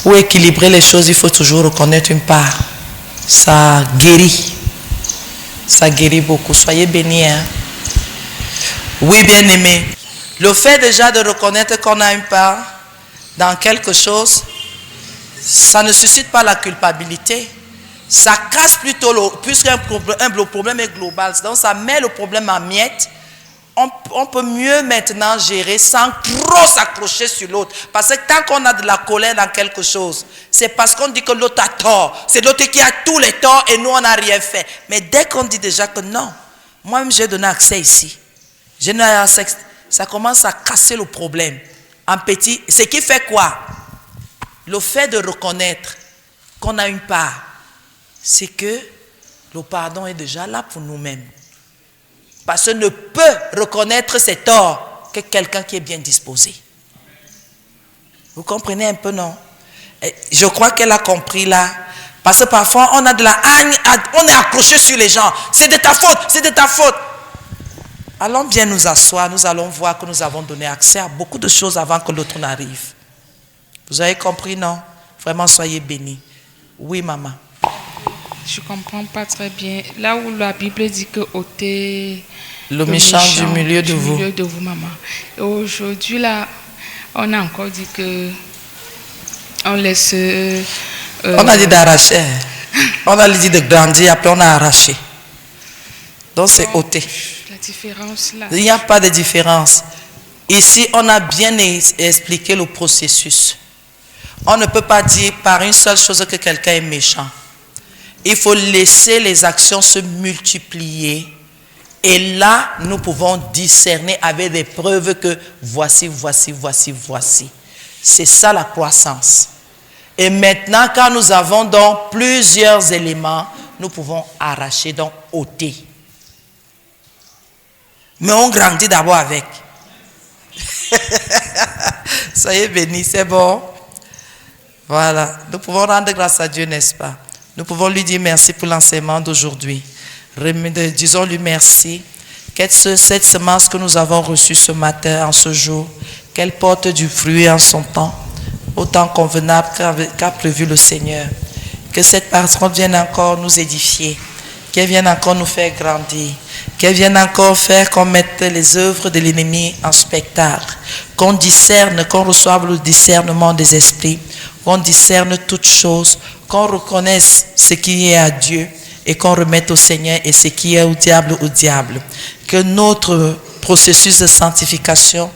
Pour équilibrer les choses, il faut toujours reconnaître une part. Ça guérit. Ça guérit beaucoup. Soyez bénis. Hein? Oui, bien-aimé. Le fait déjà de reconnaître qu'on a une part dans quelque chose, ça ne suscite pas la culpabilité. Ça casse plutôt, puisqu'un problème est global. Donc ça met le problème en miettes. On peut mieux maintenant gérer sans trop s'accrocher sur l'autre. Parce que tant qu'on a de la colère dans quelque chose, c'est parce qu'on dit que l'autre a tort. C'est l'autre qui a tous les torts et nous on n'a rien fait. Mais dès qu'on dit déjà que non, moi-même j'ai donné accès ici. J'ai donné accès, ça commence à casser le problème. En petit, ce qui fait quoi? Le fait de reconnaître qu'on a une part, c'est que le pardon est déjà là pour nous-mêmes. Parce que ne peut reconnaître ses torts que quelqu'un qui est bien disposé. Vous comprenez un peu, non? Et je crois qu'elle a compris là. Parce que parfois, on a de la haine, on est accroché sur les gens. C'est de ta faute, c'est de ta faute. Allons bien nous asseoir, nous allons voir que nous avons donné accès à beaucoup de choses avant que l'autre n'arrive. Vous avez compris, non? Vraiment, soyez bénis. Oui, maman. Je ne comprends pas très bien. Là où la Bible dit que ôtez le méchant du milieu de vous. Milieu de vous, maman. Et aujourd'hui, là, on a encore dit que on laisse... on a dit d'arracher. On a dit de grandir, après on a arraché. Donc c'est ôter. La différence là. Il n'y a pas de différence. Ici, on a bien expliqué le processus. On ne peut pas dire par une seule chose que quelqu'un est méchant. Il faut laisser les actions se multiplier. Et là, nous pouvons discerner avec des preuves que voici, voici, voici, voici. C'est ça la croissance. Et maintenant, quand nous avons donc plusieurs éléments, nous pouvons arracher, donc ôter. Mais on grandit d'abord avec. Soyez bénis, c'est bon. Voilà. Nous pouvons rendre grâce à Dieu, n'est-ce pas? Nous pouvons lui dire merci pour l'enseignement d'aujourd'hui. Disons-lui merci. Cette semence que nous avons reçue ce matin, en ce jour, qu'elle porte du fruit en son temps, autant convenable qu'a prévu le Seigneur. Que cette parole vienne encore nous édifier, qu'elle vienne encore nous faire grandir, qu'elle vienne encore faire qu'on mette les œuvres de l'ennemi en spectacle, qu'on discerne, qu'on reçoive le discernement des esprits, qu'on discerne toutes choses, qu'on reconnaisse ce qui est à Dieu et qu'on remette au Seigneur et ce qui est au diable. Que notre processus de sanctification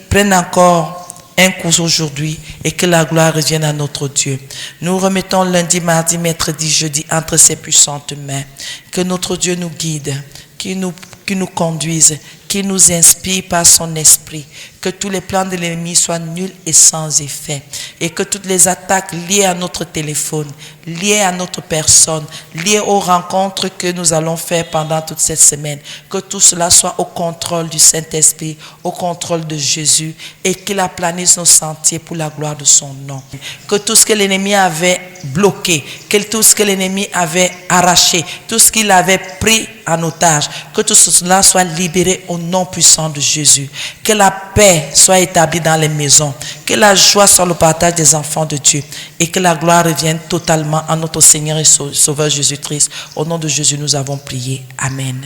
prenne encore un coup aujourd'hui et que la gloire revienne à notre Dieu. Nous remettons lundi, mardi, mercredi, jeudi entre ses puissantes mains. Que notre Dieu nous guide, qui nous conduise, qui nous inspire par son esprit. Que tous les plans de l'ennemi soient nuls et sans effet. Et que toutes les attaques liées à notre téléphone, liées à notre personne, liées aux rencontres que nous allons faire pendant toute cette semaine, que tout cela soit au contrôle du Saint-Esprit, au contrôle de Jésus, et qu'il aplanisse nos sentiers pour la gloire de son nom. Que tout ce que l'ennemi avait bloqué, que tout ce que l'ennemi avait arraché, tout ce qu'il avait pris en otage, que tout cela soit libéré au nom puissant de Jésus. Que la paix soit établie dans les maisons, que la joie soit le partage des enfants de Dieu et que la gloire revienne totalement à notre Seigneur et Sauveur Jésus-Christ. Au nom de Jésus, nous avons prié. Amen.